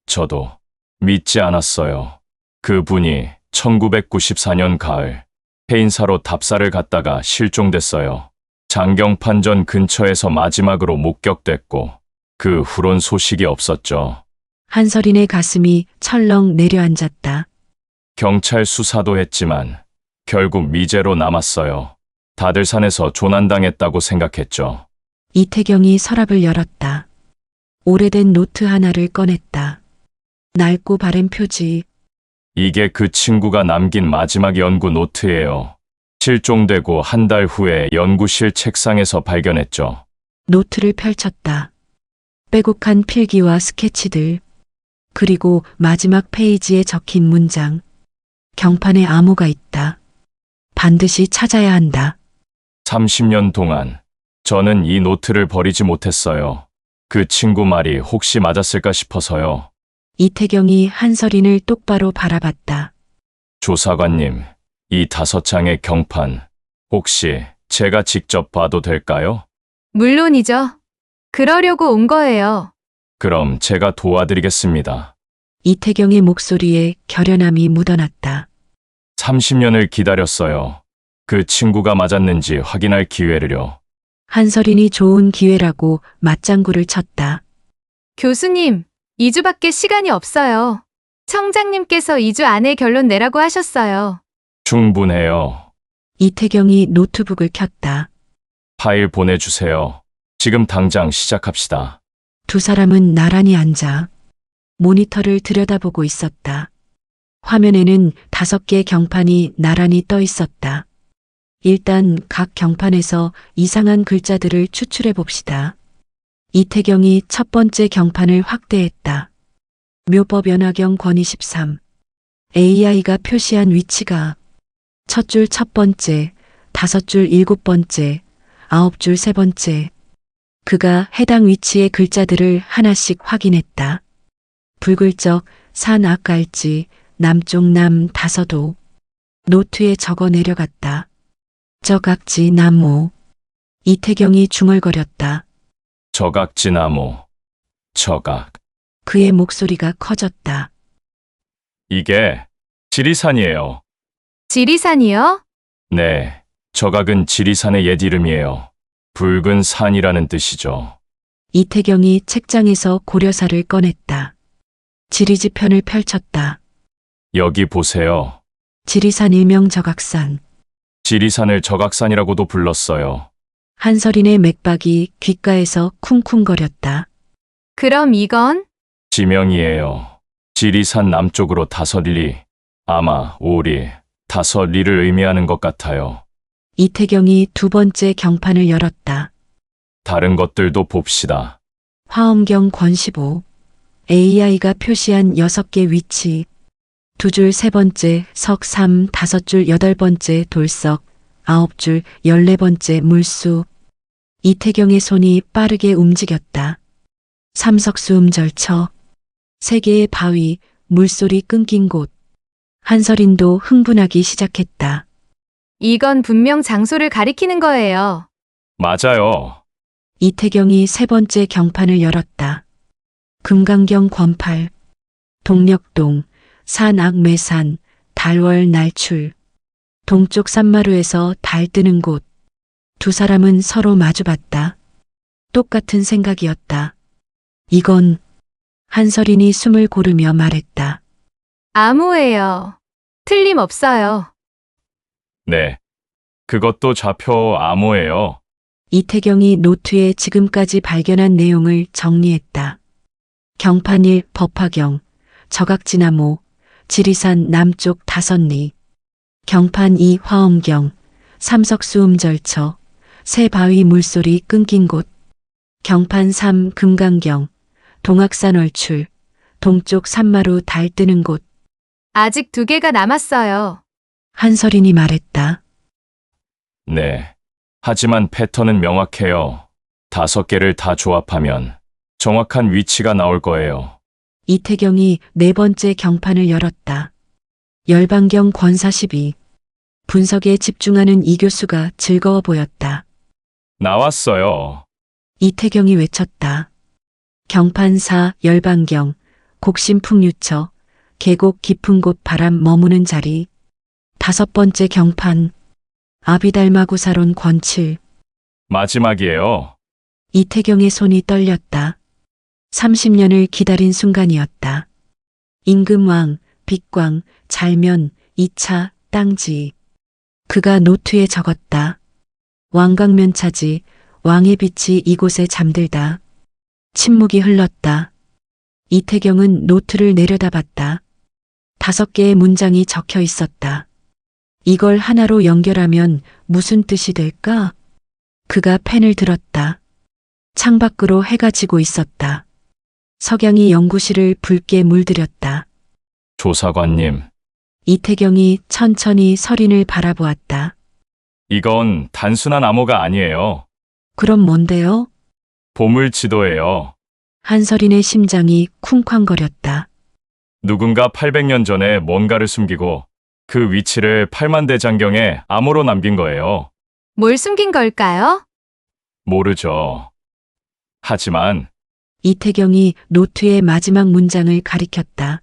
저도 믿지 않았어요. 그분이 1994년 가을 해인사로 답사를 갔다가 실종됐어요. 장경판전 근처에서 마지막으로 목격됐고 그 후론 소식이 없었죠. 한설인의 가슴이 철렁 내려앉았다. 경찰 수사도 했지만 결국 미제로 남았어요. 다들 산에서 조난당했다고 생각했죠. 이태경이 서랍을 열었다. 오래된 노트 하나를 꺼냈다. 낡고 바랜 표지. 이게 그 친구가 남긴 마지막 연구 노트예요. 실종되고 한 달 후에 연구실 책상에서 발견했죠. 노트를 펼쳤다. 빼곡한 필기와 스케치들. 그리고 마지막 페이지에 적힌 문장. 경판에 암호가 있다. 반드시 찾아야 한다. 30년 동안 저는 이 노트를 버리지 못했어요. 그 친구 말이 혹시 맞았을까 싶어서요. 이태경이 한서린을 똑바로 바라봤다. 조사관님, 이 5장의 경판, 혹시 제가 직접 봐도 될까요? 물론이죠. 그러려고 온 거예요. 그럼 제가 도와드리겠습니다. 이태경의 목소리에 결연함이 묻어났다. 30년을 기다렸어요. 그 친구가 맞았는지 확인할 기회를요. 한서린이 좋은 기회라고 맞장구를 쳤다. 교수님, 2주밖에 시간이 없어요. 청장님께서 2주 안에 결론 내라고 하셨어요. 충분해요. 이태경이 노트북을 켰다. 파일 보내주세요. 지금 당장 시작합시다. 두 사람은 나란히 앉아 모니터를 들여다보고 있었다. 화면에는 5개 경판이 나란히 떠 있었다. 일단 각 경판에서 이상한 글자들을 추출해 봅시다. 이태경이 첫 번째 경판을 확대했다. 묘법 연화경 권위 13. AI가 표시한 위치가 첫 줄 첫 번째, 5줄 7번째, 9줄 3번째. 그가 해당 위치의 글자들을 하나씩 확인했다. 불글적, 산 앞갈지, 남쪽 남 다서도. 노트에 적어 내려갔다. 저각지 나무. 이태경이 중얼거렸다. 저각지나무. 저각. 그의 목소리가 커졌다. 이게 지리산이에요. 지리산이요? 네, 저각은 지리산의 옛 이름이에요. 붉은 산이라는 뜻이죠. 이태경이 책장에서 고려사를 꺼냈다. 지리지편을 펼쳤다. 여기 보세요. 지리산 일명 저각산. 지리산을 저각산이라고도 불렀어요. 한서린의 맥박이 귓가에서 쿵쿵거렸다. 그럼 이건? 지명이에요. 지리산 남쪽으로 다섯리, 아마 오리, 다섯리를 의미하는 것 같아요. 이태경이 두 번째 경판을 열었다. 다른 것들도 봅시다. 화엄경 권시보. AI가 표시한 6개 위치. 2줄 3번째, 석 3, 5줄 8번째 돌석, 9줄 14번째 물수. 이태경의 손이 빠르게 움직였다. 삼석수음 절처. 3개의 바위, 물소리 끊긴 곳. 한서린도 흥분하기 시작했다. 이건 분명 장소를 가리키는 거예요. 맞아요. 이태경이 세 번째 경판을 열었다. 금강경 권팔. 동력동, 산악매산, 달월 날출. 동쪽 산마루에서 달 뜨는 곳. 두 사람은 서로 마주봤다. 똑같은 생각이었다. 이건 한서린이 숨을 고르며 말했다. 암호예요. 틀림없어요. 네. 그것도 좌표 암호예요. 이태경이 노트에 지금까지 발견한 내용을 정리했다. 경판 1 법화경, 저각지나무, 지리산 남쪽 다섯리. 경판 2 화엄경, 삼석수음 절처, 새 바위 물소리 끊긴 곳. 경판 3 금강경, 동악산 얼출, 동쪽 산마루 달 뜨는 곳. 아직 2개가 남았어요. 한서린이 말했다. 네. 하지만 패턴은 명확해요. 5개를 다 조합하면 정확한 위치가 나올 거예요. 이태경이 네 번째 경판을 열었다. 열반경 권사 12. 분석에 집중하는 이 교수가 즐거워 보였다. 나왔어요. 이태경이 외쳤다. 경판 4 열반경, 곡심풍유처, 계곡 깊은 곳 바람 머무는 자리. 5번째 경판, 아비달마구사론 권칠. 마지막이에요. 이태경의 손이 떨렸다. 30년을 기다린 순간이었다. 임금왕, 빛광, 잘면, 2차, 땅지. 그가 노트에 적었다. 왕강면차지, 왕의 빛이 이곳에 잠들다. 침묵이 흘렀다. 이태경은 노트를 내려다봤다. 5개의 문장이 적혀 있었다. 이걸 하나로 연결하면 무슨 뜻이 될까? 그가 펜을 들었다. 창밖으로 해가 지고 있었다. 석양이 연구실을 붉게 물들였다. 조사관님, 이태경이 천천히 서린을 바라보았다. 이건 단순한 암호가 아니에요. 그럼 뭔데요? 보물 지도예요. 한서린의 심장이 쿵쾅거렸다. 누군가 800년 전에 뭔가를 숨기고 그 위치를 팔만대장경에 암호로 남긴 거예요. 뭘 숨긴 걸까요? 모르죠. 하지만 이태경이 노트의 마지막 문장을 가리켰다.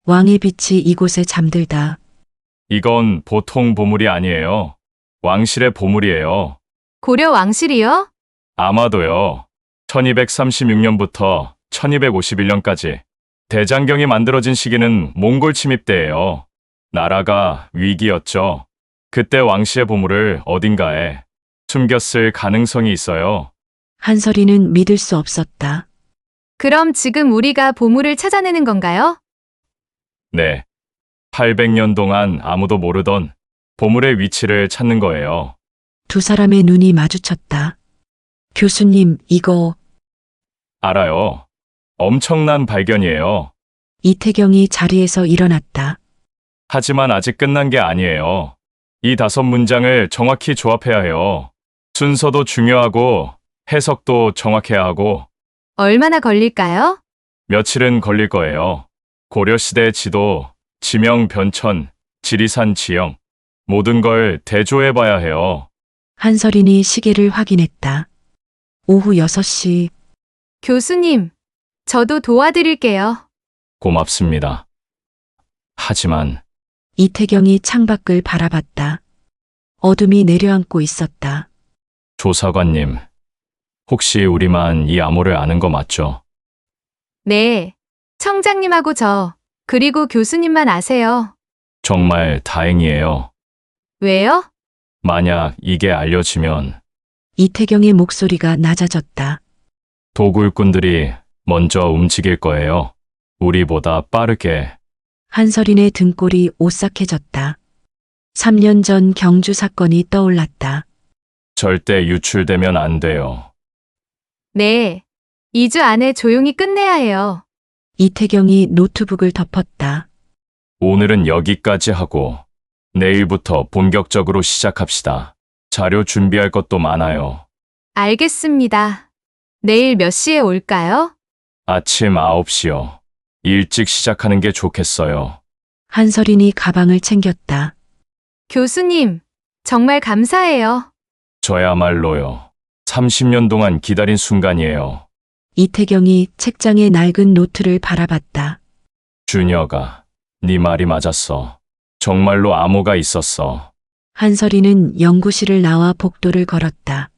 왕의 빛이 이곳에 잠들다. 이건 보통 보물이 아니에요. 왕실의 보물이에요. 고려 왕실이요? 아마도요. 1236년부터 1251년까지 대장경이 만들어진 시기는 몽골 침입 때예요. 나라가 위기였죠. 그때 왕실의 보물을 어딘가에 숨겼을 가능성이 있어요. 한서린은 믿을 수 없었다. 그럼 지금 우리가 보물을 찾아내는 건가요? 네. 800년 동안 아무도 모르던 보물의 위치를 찾는 거예요. 두 사람의 눈이 마주쳤다. 교수님, 이거 알아요. 엄청난 발견이에요. 이태경이 자리에서 일어났다. 하지만 아직 끝난 게 아니에요. 이 5문장을 정확히 조합해야 해요. 순서도 중요하고 해석도 정확해야 하고 얼마나 걸릴까요? 며칠은 걸릴 거예요. 고려시대 지도, 지명 변천, 지리산 지형, 모든 걸 대조해봐야 해요. 한서린이 시계를 확인했다. 오후 6시. 교수님, 저도 도와드릴게요. 고맙습니다. 하지만 이태경이 창밖을 바라봤다. 어둠이 내려앉고 있었다. 조사관님, 혹시 우리만 이 암호를 아는 거 맞죠? 네. 청장님하고 저, 그리고 교수님만 아세요. 정말 다행이에요. 왜요? 만약 이게 알려지면 이태경의 목소리가 낮아졌다. 도굴꾼들이 먼저 움직일 거예요. 우리보다 빠르게. 한서린의 등골이 오싹해졌다. 3년 전 경주 사건이 떠올랐다. 절대 유출되면 안 돼요. 네. 2주 안에 조용히 끝내야 해요. 이태경이 노트북을 덮었다. 오늘은 여기까지 하고 내일부터 본격적으로 시작합시다. 자료 준비할 것도 많아요. 알겠습니다. 내일 몇 시에 올까요? 아침 9시요. 일찍 시작하는 게 좋겠어요. 한서린이 가방을 챙겼다. 교수님, 정말 감사해요. 저야말로요. 30년 동안 기다린 순간이에요. 이태경이 책장의 낡은 노트를 바라봤다. 준혁아, 네 말이 맞았어. 정말로 암호가 있었어. 한서린은 연구실을 나와 복도를 걸었다.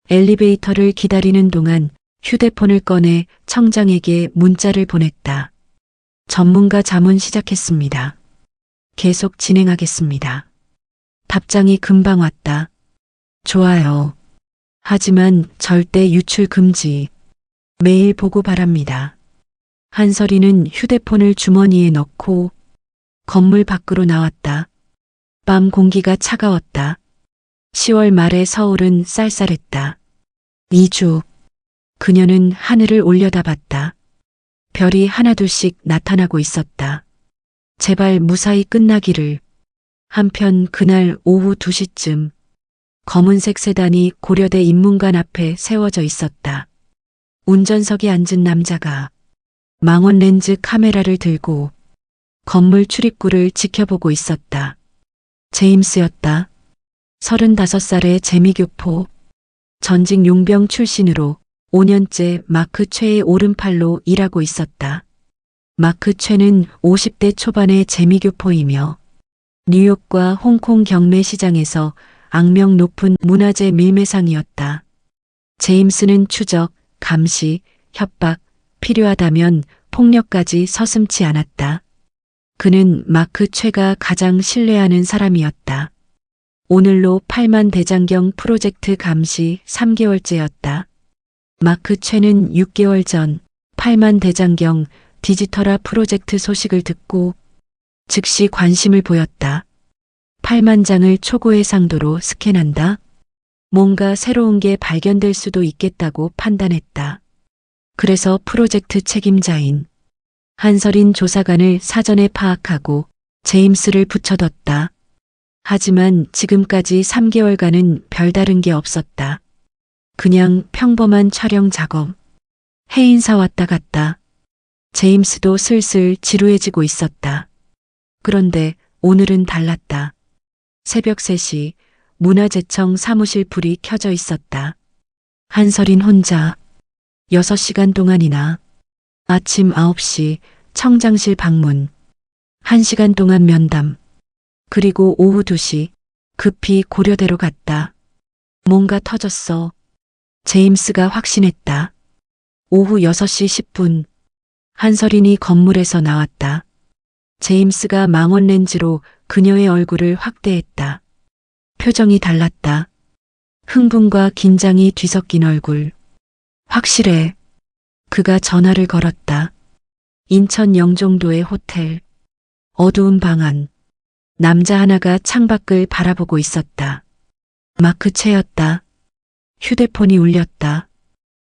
엘리베이터를 기다리는 동안 휴대폰을 꺼내 청장에게 문자를 보냈다. 전문가 자문 시작했습니다. 계속 진행하겠습니다. 답장이 금방 왔다. 좋아요. 하지만 절대 유출 금지. 매일 보고 바랍니다. 한서린은 휴대폰을 주머니에 넣고 건물 밖으로 나왔다. 밤 공기가 차가웠다. 10월 말의 서울은 쌀쌀했다. 2주. 그녀는 하늘을 올려다봤다. 별이 하나둘씩 나타나고 있었다. 제발 무사히 끝나기를. 한편 그날 오후 2시쯤 검은색 세단이 고려대 인문관 앞에 세워져 있었다. 운전석에 앉은 남자가 망원 렌즈 카메라를 들고 건물 출입구를 지켜보고 있었다. 제임스였다. 35살의 재미교포. 전직 용병 출신으로 5년째 마크 최의 오른팔로 일하고 있었다. 마크 최는 50대 초반의 재미교포이며 뉴욕과 홍콩 경매 시장에서 악명 높은 문화재 밀매상이었다. 제임스는 추적, 감시, 협박, 필요하다면 폭력까지 서슴지 않았다. 그는 마크 최가 가장 신뢰하는 사람이었다. 오늘로 8만 대장경 프로젝트 감시 3개월째였다. 마크 최는 6개월 전 8만 대장경 디지털화 프로젝트 소식을 듣고 즉시 관심을 보였다. 8만 장을 초고해 상도로 스캔한다. 뭔가 새로운 게 발견될 수도 있겠다고 판단했다. 그래서 프로젝트 책임자인 한설인 조사관을 사전에 파악하고 제임스를 붙여뒀다. 하지만 지금까지 3개월간은 별다른 게 없었다. 그냥 평범한 촬영 작업. 해인사 왔다 갔다. 제임스도 슬슬 지루해지고 있었다. 그런데 오늘은 달랐다. 새벽 3시 문화재청 사무실 불이 켜져 있었다. 한설인 혼자 6시간 동안이나 아침 9시 청장실 방문, 1시간 동안 면담, 그리고 오후 2시 급히 고려대로 갔다. 뭔가 터졌어. 제임스가 확신했다. 오후 6시 10분 한설인이 건물에서 나왔다. 제임스가 망원 렌즈로 그녀의 얼굴을 확대했다. 표정이 달랐다. 흥분과 긴장이 뒤섞인 얼굴. 확실해. 그가 전화를 걸었다. 인천 영종도의 호텔. 어두운 방 안. 남자 하나가 창밖을 바라보고 있었다. 마크 최였다. 휴대폰이 울렸다.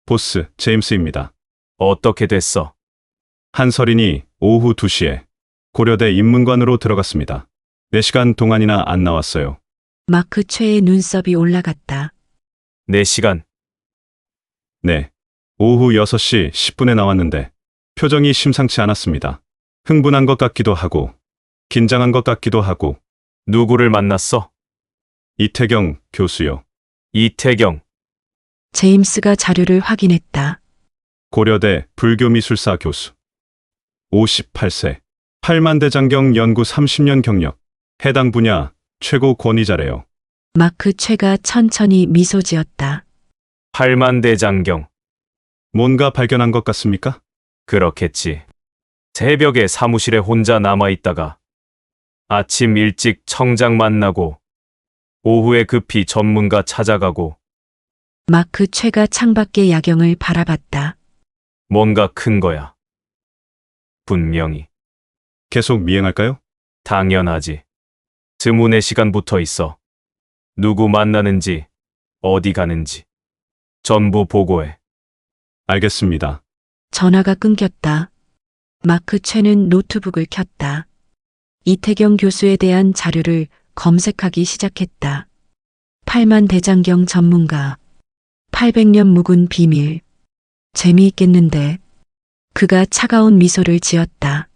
보스, 제임스입니다. 어떻게 됐어? 한설인이 오후 2시에 고려대 인문관으로 들어갔습니다. 4시간 동안이나 안 나왔어요. 마크 최의 눈썹이 올라갔다. 4시간. 네. 오후 6시 10분에 나왔는데 표정이 심상치 않았습니다. 흥분한 것 같기도 하고 긴장한 것 같기도 하고. 누구를 만났어? 이태경 교수요. 이태경. 제임스가 자료를 확인했다. 고려대 불교미술사 교수. 58세. 8만 대장경 연구 30년 경력. 해당 분야 최고 권위자래요. 마크 최가 천천히 미소 지었다. 8만 대장경. 뭔가 발견한 것 같습니까? 그렇겠지. 새벽에 사무실에 혼자 남아있다가 아침 일찍 청장 만나고 오후에 급히 전문가 찾아가고 마크 최가 창밖의 야경을 바라봤다. 뭔가 큰 거야. 분명히. 계속 미행할까요? 당연하지. 스문의 시간 붙어 있어. 누구 만나는지, 어디 가는지. 전부 보고해. 알겠습니다. 전화가 끊겼다. 마크 최는 노트북을 켰다. 이태경 교수에 대한 자료를 검색하기 시작했다. 8만 대장경 전문가. 800년 묵은 비밀. 재미있겠는데. 그가 차가운 미소를 지었다.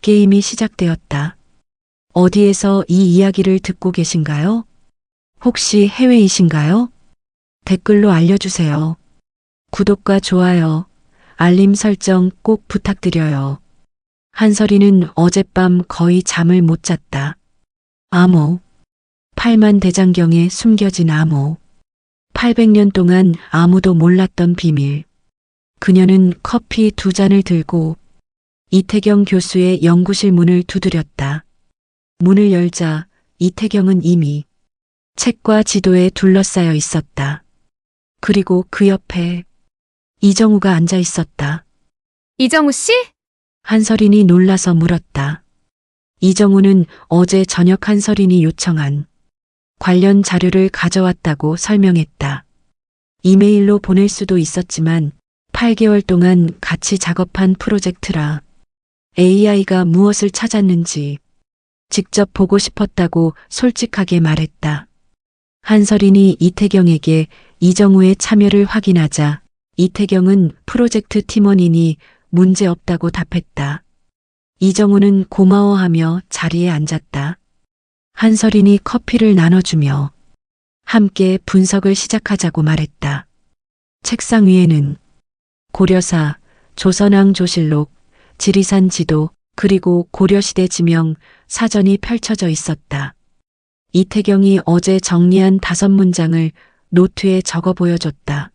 게임이 시작되었다. 어디에서 이 이야기를 듣고 계신가요? 혹시 해외이신가요? 댓글로 알려주세요. 구독과 좋아요, 알림 설정 꼭 부탁드려요. 한설이는 어젯밤 거의 잠을 못 잤다. 암호. 8만 대장경에 숨겨진 암호. 800년 동안 아무도 몰랐던 비밀. 그녀는 커피 2잔을 들고 이태경 교수의 연구실 문을 두드렸다. 문을 열자 이태경은 이미 책과 지도에 둘러싸여 있었다. 그리고 그 옆에 이정우가 앉아 있었다. 이정우 씨? 한설인이 놀라서 물었다. 이정우는 어제 저녁 한설인이 요청한 관련 자료를 가져왔다고 설명했다. 이메일로 보낼 수도 있었지만 8개월 동안 같이 작업한 프로젝트라 AI가 무엇을 찾았는지 직접 보고 싶었다고 솔직하게 말했다. 한설인이 이태경에게 이정우의 참여를 확인하자 이태경은 프로젝트 팀원이니 문제없다고 답했다. 이정우는 고마워하며 자리에 앉았다. 한설인이 커피를 나눠주며 함께 분석을 시작하자고 말했다. 책상 위에는 고려사, 조선왕조실록, 지리산 지도, 그리고 고려시대 지명, 사전이 펼쳐져 있었다. 이태경이 어제 정리한 5문장을 노트에 적어 보여줬다.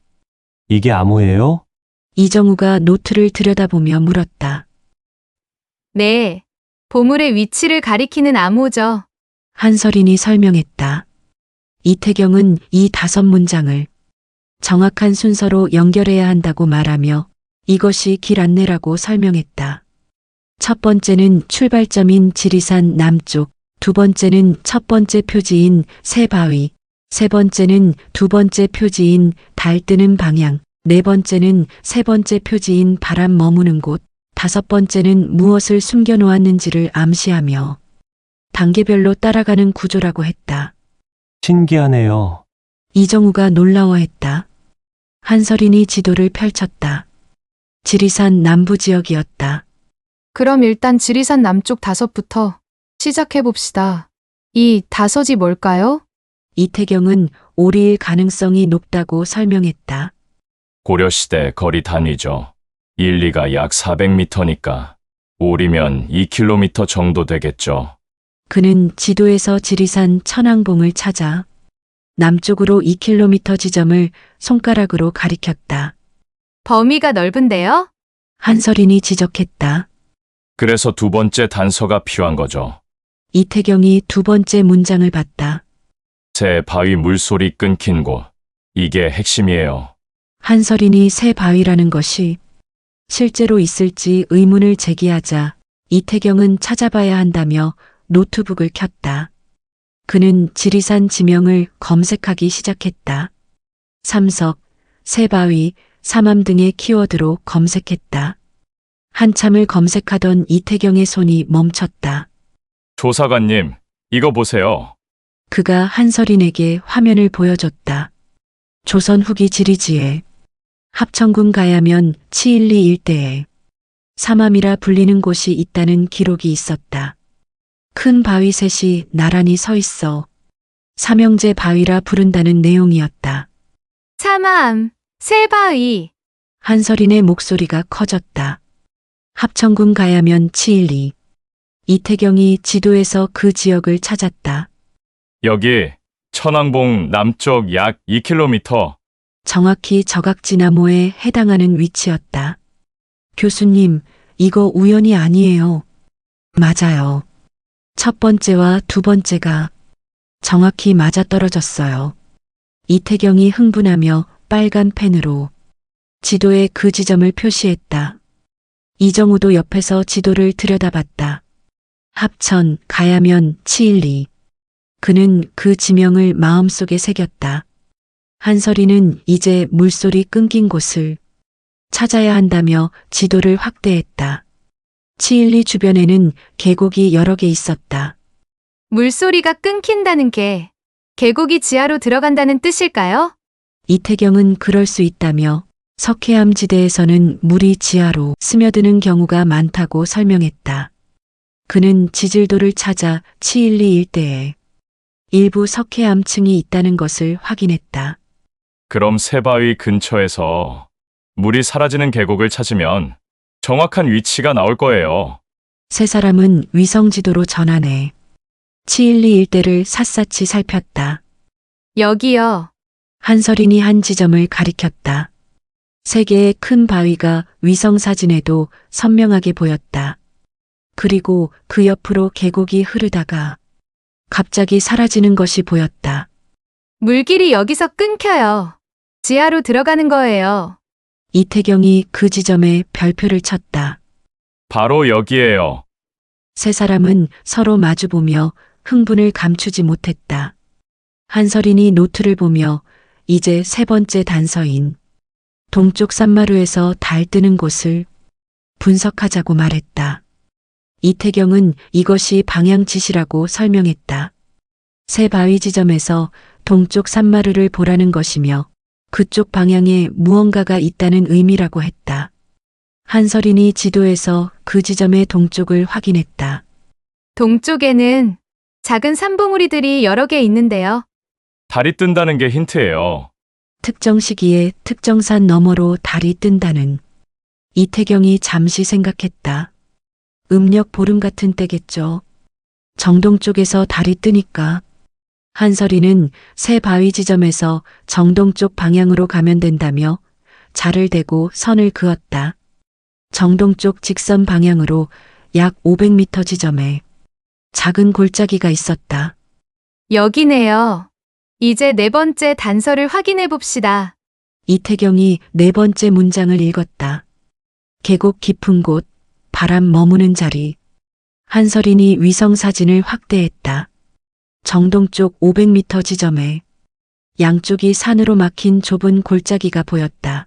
이게 암호예요? 이정우가 노트를 들여다보며 물었다. 네. 보물의 위치를 가리키는 암호죠. 한설인이 설명했다. 이태경은 이 5문장을 정확한 순서로 연결해야 한다고 말하며 이것이 길 안내라고 설명했다. 첫 번째는 출발점인 지리산 남쪽, 두 번째는 첫 번째 표지인 새바위, 세 번째는 두 번째 표지인 달 뜨는 방향, 네 번째는 세 번째 표지인 바람 머무는 곳, 다섯 번째는 무엇을 숨겨놓았는지를 암시하며 단계별로 따라가는 구조라고 했다. 신기하네요. 이정우가 놀라워했다. 한설인이 지도를 펼쳤다. 지리산 남부 지역이었다. 그럼 일단 지리산 남쪽 다섯부터 시작해 봅시다. 이 다섯이 뭘까요? 이태경은 오리일 가능성이 높다고 설명했다. 고려시대 거리 단위죠. 1, 2가 약 400m니까 5리면 2km 정도 되겠죠. 그는 지도에서 지리산 천왕봉을 찾아 남쪽으로 2km 지점을 손가락으로 가리켰다. 범위가 넓은데요? 한설인이 지적했다. 그래서 두 번째 단서가 필요한 거죠. 이태경이 두 번째 문장을 봤다. 새 바위 물소리 끊긴 곳. 이게 핵심이에요. 한설인이 새 바위라는 것이 실제로 있을지 의문을 제기하자 이태경은 찾아봐야 한다며 노트북을 켰다. 그는 지리산 지명을 검색하기 시작했다. 삼석, 새바위, 삼암 등의 키워드로 검색했다. 한참을 검색하던 이태경의 손이 멈췄다. 조사관님, 이거 보세요. 그가 한설인에게 화면을 보여줬다. 조선 후기 지리지에 합천군 가야면 치일리 일대에 삼암이라 불리는 곳이 있다는 기록이 있었다. 큰 바위 셋이 나란히 서 있어 삼형제 바위라 부른다는 내용이었다. 참암, 새바위. 한설인의 목소리가 커졌다. 합천군 가야면 치일리. 이태경이 지도에서 그 지역을 찾았다. 여기 천왕봉 남쪽 약 2km. 정확히 저각지나무에 해당하는 위치였다. 교수님, 이거 우연이 아니에요. 맞아요. 첫 번째와 두 번째가 정확히 맞아떨어졌어요. 이태경이 흥분하며 빨간 펜으로 지도에 그 지점을 표시했다. 이정우도 옆에서 지도를 들여다봤다. 합천, 가야면, 치일리. 그는 그 지명을 마음속에 새겼다. 한설이는 이제 물소리 끊긴 곳을 찾아야 한다며 지도를 확대했다. 치일리 주변에는 계곡이 여러 개 있었다. 물소리가 끊긴다는 게 계곡이 지하로 들어간다는 뜻일까요? 이태경은 그럴 수 있다며 석회암 지대에서는 물이 지하로 스며드는 경우가 많다고 설명했다. 그는 지질도를 찾아 치일리 일대에 일부 석회암층이 있다는 것을 확인했다. 그럼 새바위 근처에서 물이 사라지는 계곡을 찾으면 정확한 위치가 나올 거예요. 세 사람은 위성지도로 전환해 치일리 일대를 샅샅이 살폈다. 여기요. 한설인이 한 지점을 가리켰다. 세 개의 큰 바위가 위성사진에도 선명하게 보였다. 그리고 그 옆으로 계곡이 흐르다가 갑자기 사라지는 것이 보였다. 물길이 여기서 끊겨요. 지하로 들어가는 거예요. 이태경이 그 지점에 별표를 쳤다. 바로 여기에요. 세 사람은 서로 마주보며 흥분을 감추지 못했다. 한설인이 노트를 보며 이제 세 번째 단서인 동쪽 산마루에서 달 뜨는 곳을 분석하자고 말했다. 이태경은 이것이 방향지시라고 설명했다. 새 바위 지점에서 동쪽 산마루를 보라는 것이며 그쪽 방향에 무언가가 있다는 의미라고 했다. 한설인이 지도에서 그 지점의 동쪽을 확인했다. 동쪽에는 작은 산봉우리들이 여러 개 있는데요. 달이 뜬다는 게 힌트예요. 특정 시기에 특정 산 너머로 달이 뜬다는. 이태경이 잠시 생각했다. 음력 보름 같은 때겠죠. 정동 쪽에서 달이 뜨니까. 한설이는 새 바위 지점에서 정동 쪽 방향으로 가면 된다며 자를 대고 선을 그었다. 정동 쪽 직선 방향으로 약 500m 지점에 작은 골짜기가 있었다. 여기네요. 이제 네 번째 단서를 확인해 봅시다. 이태경이 네 번째 문장을 읽었다. 계곡 깊은 곳, 바람 머무는 자리. 한서린이 위성 사진을 확대했다. 정동쪽 500m 지점에 양쪽이 산으로 막힌 좁은 골짜기가 보였다.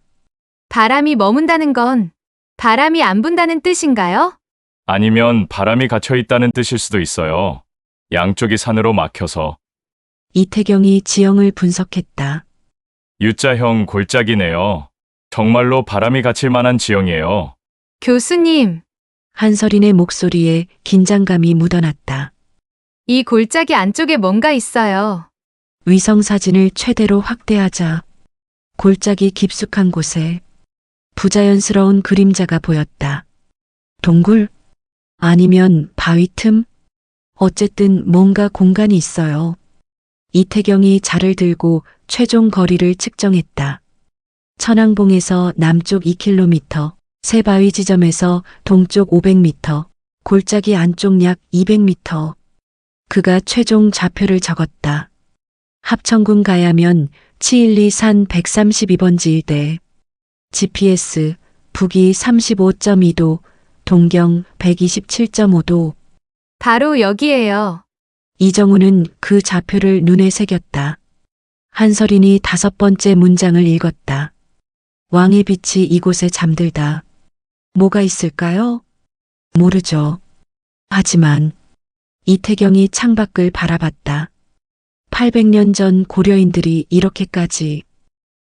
바람이 머문다는 건 바람이 안 분다는 뜻인가요? 아니면 바람이 갇혀 있다는 뜻일 수도 있어요. 양쪽이 산으로 막혀서. 이태경이 지형을 분석했다. U자형 골짜기네요. 정말로 바람이 갇힐 만한 지형이에요. 교수님, 한서린의 목소리에 긴장감이 묻어났다. 이 골짜기 안쪽에 뭔가 있어요. 위성 사진을 최대로 확대하자 골짜기 깊숙한 곳에 부자연스러운 그림자가 보였다. 동굴? 아니면 바위 틈? 어쨌든 뭔가 공간이 있어요. 이태경이 자를 들고 최종 거리를 측정했다. 천왕봉에서 남쪽 2km, 새바위 지점에서 동쪽 500m, 골짜기 안쪽 약 200m. 그가 최종 좌표를 적었다. 합천군 가야면 712 산 132번지 일대. GPS 북위 35.2도, 동경 127.5도. 바로 여기에요. 이정우는 그 좌표를 눈에 새겼다. 한서린이 5번째 문장을 읽었다. 왕의 빛이 이곳에 잠들다. 뭐가 있을까요? 모르죠. 하지만 이태경이 창밖을 바라봤다. 800년 전 고려인들이 이렇게까지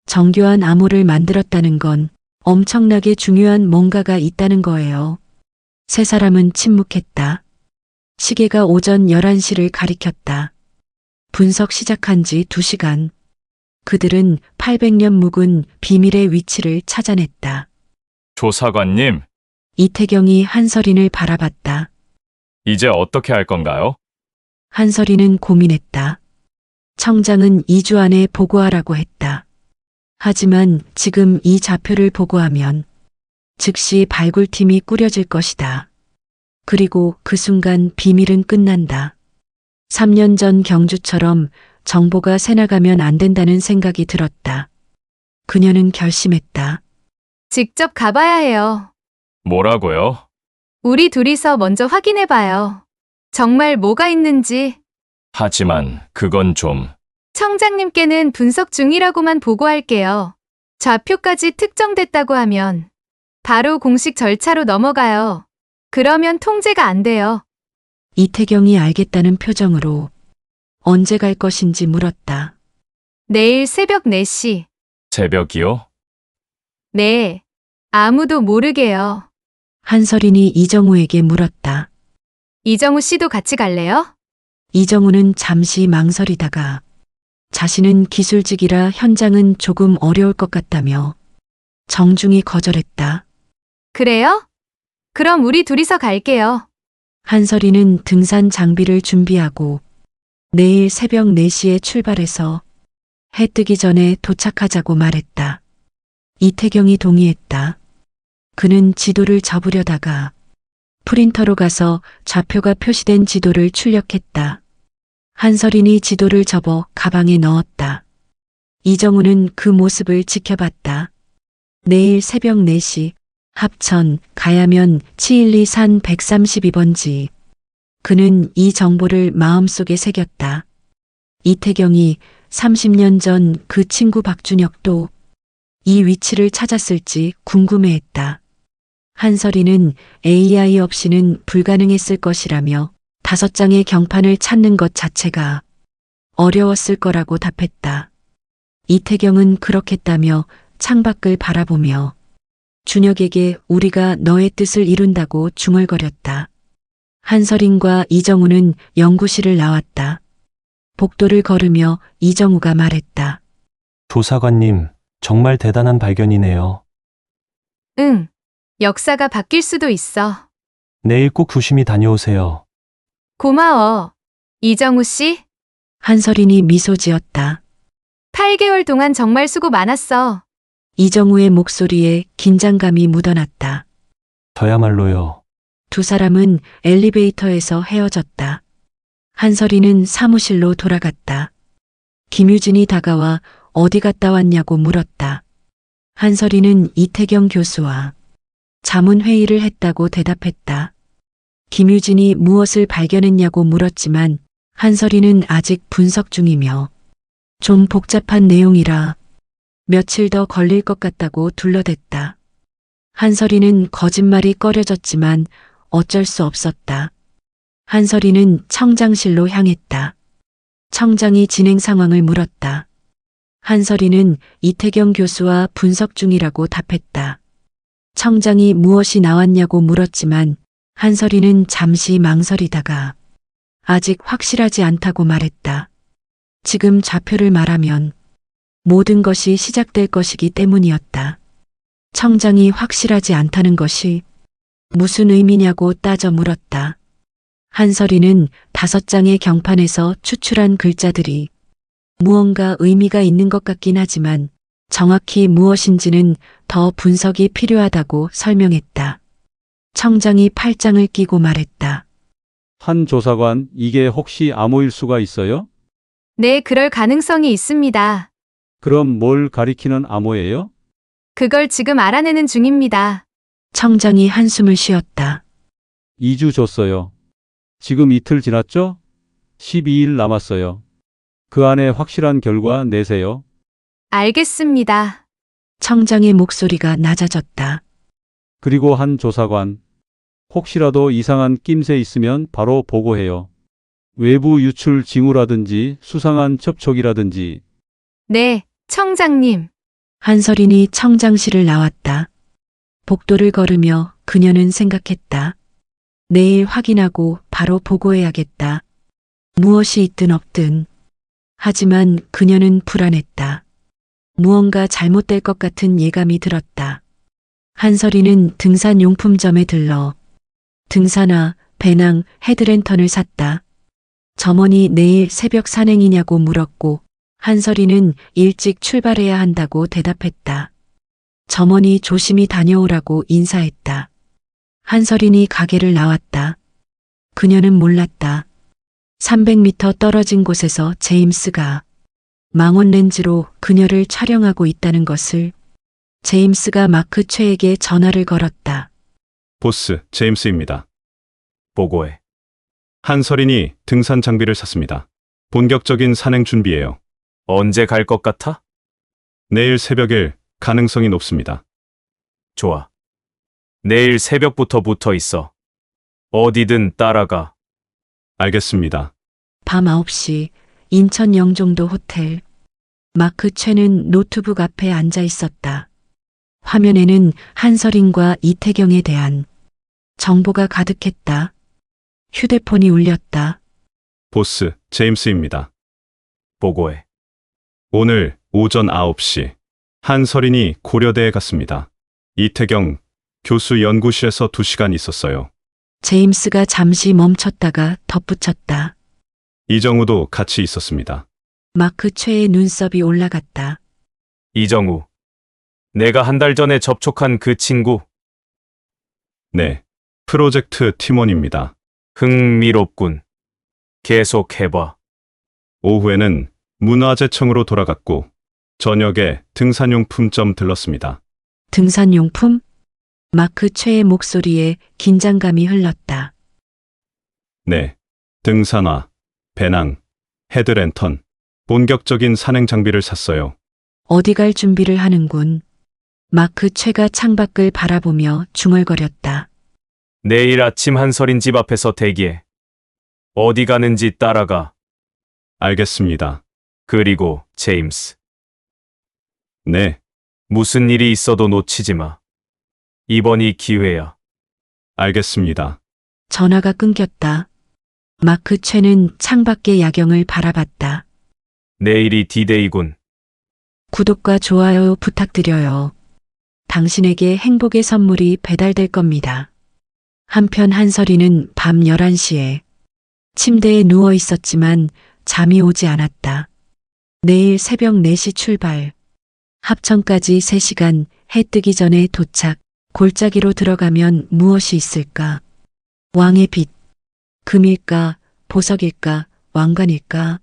정교한 암호를 만들었다는 건 엄청나게 중요한 뭔가가 있다는 거예요. 세 사람은 침묵했다. 시계가 오전 11시를 가리켰다. 분석 시작한 지 2시간. 그들은 800년 묵은 비밀의 위치를 찾아냈다. 조사관님, 이태경이 한서린을 바라봤다. 이제 어떻게 할 건가요? 한서린은 고민했다. 청장은 2주 안에 보고하라고 했다. 하지만 지금 이 좌표를 보고하면 즉시 발굴팀이 꾸려질 것이다. 그리고 그 순간 비밀은 끝난다. 3년 전 경주처럼 정보가 새나가면 안 된다는 생각이 들었다. 그녀는 결심했다. 직접 가봐야 해요. 뭐라고요? 우리 둘이서 먼저 확인해봐요. 정말 뭐가 있는지. 하지만 그건 좀. 청장님께는 분석 중이라고만 보고할게요. 좌표까지 특정됐다고 하면 바로 공식 절차로 넘어가요. 그러면 통제가 안 돼요. 이태경이 알겠다는 표정으로 언제 갈 것인지 물었다. 내일 새벽 4시. 새벽이요? 네. 아무도 모르게요. 한서린이 이정우에게 물었다. 이정우 씨도 같이 갈래요? 이정우는 잠시 망설이다가 자신은 기술직이라 현장은 조금 어려울 것 같다며 정중히 거절했다. 그래요? 그럼 우리 둘이서 갈게요. 한서린은 등산 장비를 준비하고 내일 새벽 4시에 출발해서 해 뜨기 전에 도착하자고 말했다. 이태경이 동의했다. 그는 지도를 접으려다가 프린터로 가서 좌표가 표시된 지도를 출력했다. 한서린이 지도를 접어 가방에 넣었다. 이정우는 그 모습을 지켜봤다. 내일 새벽 4시 합천 가야면 712 산 132번지. 그는 이 정보를 마음속에 새겼다. 이태경이 30년 전 그 친구 박준혁도 이 위치를 찾았을지 궁금해했다. 한서린은 AI 없이는 불가능했을 것이라며 5장의 경판을 찾는 것 자체가 어려웠을 거라고 답했다. 이태경은 그렇겠다며 창밖을 바라보며 준혁에게 우리가 너의 뜻을 이룬다고 중얼거렸다. 한서린과 이정우는 연구실을 나왔다. 복도를 걸으며 이정우가 말했다. 조사관님, 정말 대단한 발견이네요. 응. 역사가 바뀔 수도 있어. 내일 꼭 조심히 다녀오세요. 고마워. 이정우 씨, 한서린이 미소 지었다. 8개월 동안 정말 수고 많았어. 이정우의 목소리에 긴장감이 묻어났다. 저야말로요. 두 사람은 엘리베이터에서 헤어졌다. 한서린은 사무실로 돌아갔다. 김유진이 다가와 어디 갔다 왔냐고 물었다. 한설이는 이태경 교수와 자문회의를 했다고 대답했다. 김유진이 무엇을 발견했냐고 물었지만 한설이는 아직 분석 중이며 좀 복잡한 내용이라 며칠 더 걸릴 것 같다고 둘러댔다. 한설이는 거짓말이 꺼려졌지만 어쩔 수 없었다. 한설이는 청장실로 향했다. 청장이 진행 상황을 물었다. 한설이는 이태경 교수와 분석 중이라고 답했다. 청장이 무엇이 나왔냐고 물었지만 한설이는 잠시 망설이다가 아직 확실하지 않다고 말했다. 지금 좌표를 말하면 모든 것이 시작될 것이기 때문이었다. 청장이 확실하지 않다는 것이 무슨 의미냐고 따져 물었다. 한설이는 5장의 경판에서 추출한 글자들이 무언가 의미가 있는 것 같긴 하지만 정확히 무엇인지는 더 분석이 필요하다고 설명했다. 청장이 팔짱을 끼고 말했다. 한 조사관, 이게 혹시 암호일 수가 있어요? 네, 그럴 가능성이 있습니다. 그럼 뭘 가리키는 암호예요? 그걸 지금 알아내는 중입니다. 청장이 한숨을 쉬었다. 2주 줬어요. 지금 이틀 지났죠? 12일 남았어요. 그 안에 확실한 결과 내세요. 알겠습니다. 청장의 목소리가 낮아졌다. 그리고 한 조사관, 혹시라도 이상한 낌새 있으면 바로 보고해요. 외부 유출 징후라든지 수상한 접촉이라든지. 네, 청장님. 한설인이 청장실을 나왔다. 복도를 걸으며 그녀는 생각했다. 내일 확인하고 바로 보고해야겠다. 무엇이 있든 없든. 하지만 그녀는 불안했다. 무언가 잘못될 것 같은 예감이 들었다. 한설이는 등산용품점에 들러 등산화, 배낭, 헤드랜턴을 샀다. 점원이 내일 새벽 산행이냐고 물었고 한설이는 일찍 출발해야 한다고 대답했다. 점원이 조심히 다녀오라고 인사했다. 한설인이 가게를 나왔다. 그녀는 몰랐다. 300m 떨어진 곳에서 제임스가 망원 렌즈로 그녀를 촬영하고 있다는 것을. 제임스가 마크 최에게 전화를 걸었다. 보스, 제임스입니다. 보고해. 한설인이 등산 장비를 샀습니다. 본격적인 산행 준비예요. 언제 갈 것 같아? 내일 새벽일 가능성이 높습니다. 좋아. 내일 새벽부터 붙어 있어. 어디든 따라가. 알겠습니다. 밤 9시 인천 영종도 호텔. 마크 최는 노트북 앞에 앉아 있었다. 화면에는 한설인과 이태경에 대한 정보가 가득했다. 휴대폰이 울렸다. 보스, 제임스입니다. 보고해. 오늘 오전 9시 한설인이 고려대에 갔습니다. 이태경 교수 연구실에서 2시간 있었어요. 제임스가 잠시 멈췄다가 덧붙였다. 이정우도 같이 있었습니다. 마크 최의 눈썹이 올라갔다. 이정우. 내가 한 달 전에 접촉한 그 친구. 네, 프로젝트 팀원입니다. 흥미롭군. 계속해봐. 오후에는 문화재청으로 돌아갔고 저녁에 등산용품점 들렀습니다. 등산용품? 마크 최의 목소리에 긴장감이 흘렀다. 네, 등산화, 배낭, 헤드랜턴, 본격적인 산행 장비를 샀어요. 어디 갈 준비를 하는군. 마크 최가 창밖을 바라보며 중얼거렸다. 내일 아침 한설인 집 앞에서 대기해. 어디 가는지 따라가. 알겠습니다. 그리고 제임스. 네, 무슨 일이 있어도 놓치지 마. 이번이 기회야. 알겠습니다. 전화가 끊겼다. 마크 최는 창밖의 야경을 바라봤다. 내일이 디데이군. 구독과 좋아요 부탁드려요. 당신에게 행복의 선물이 배달될 겁니다. 한편 한설이는 밤 11시에 침대에 누워 있었지만 잠이 오지 않았다. 내일 새벽 4시 출발. 합천까지 3시간, 해 뜨기 전에 도착. 골짜기로 들어가면 무엇이 있을까? 왕의 빛. 금일까, 보석일까, 왕관일까?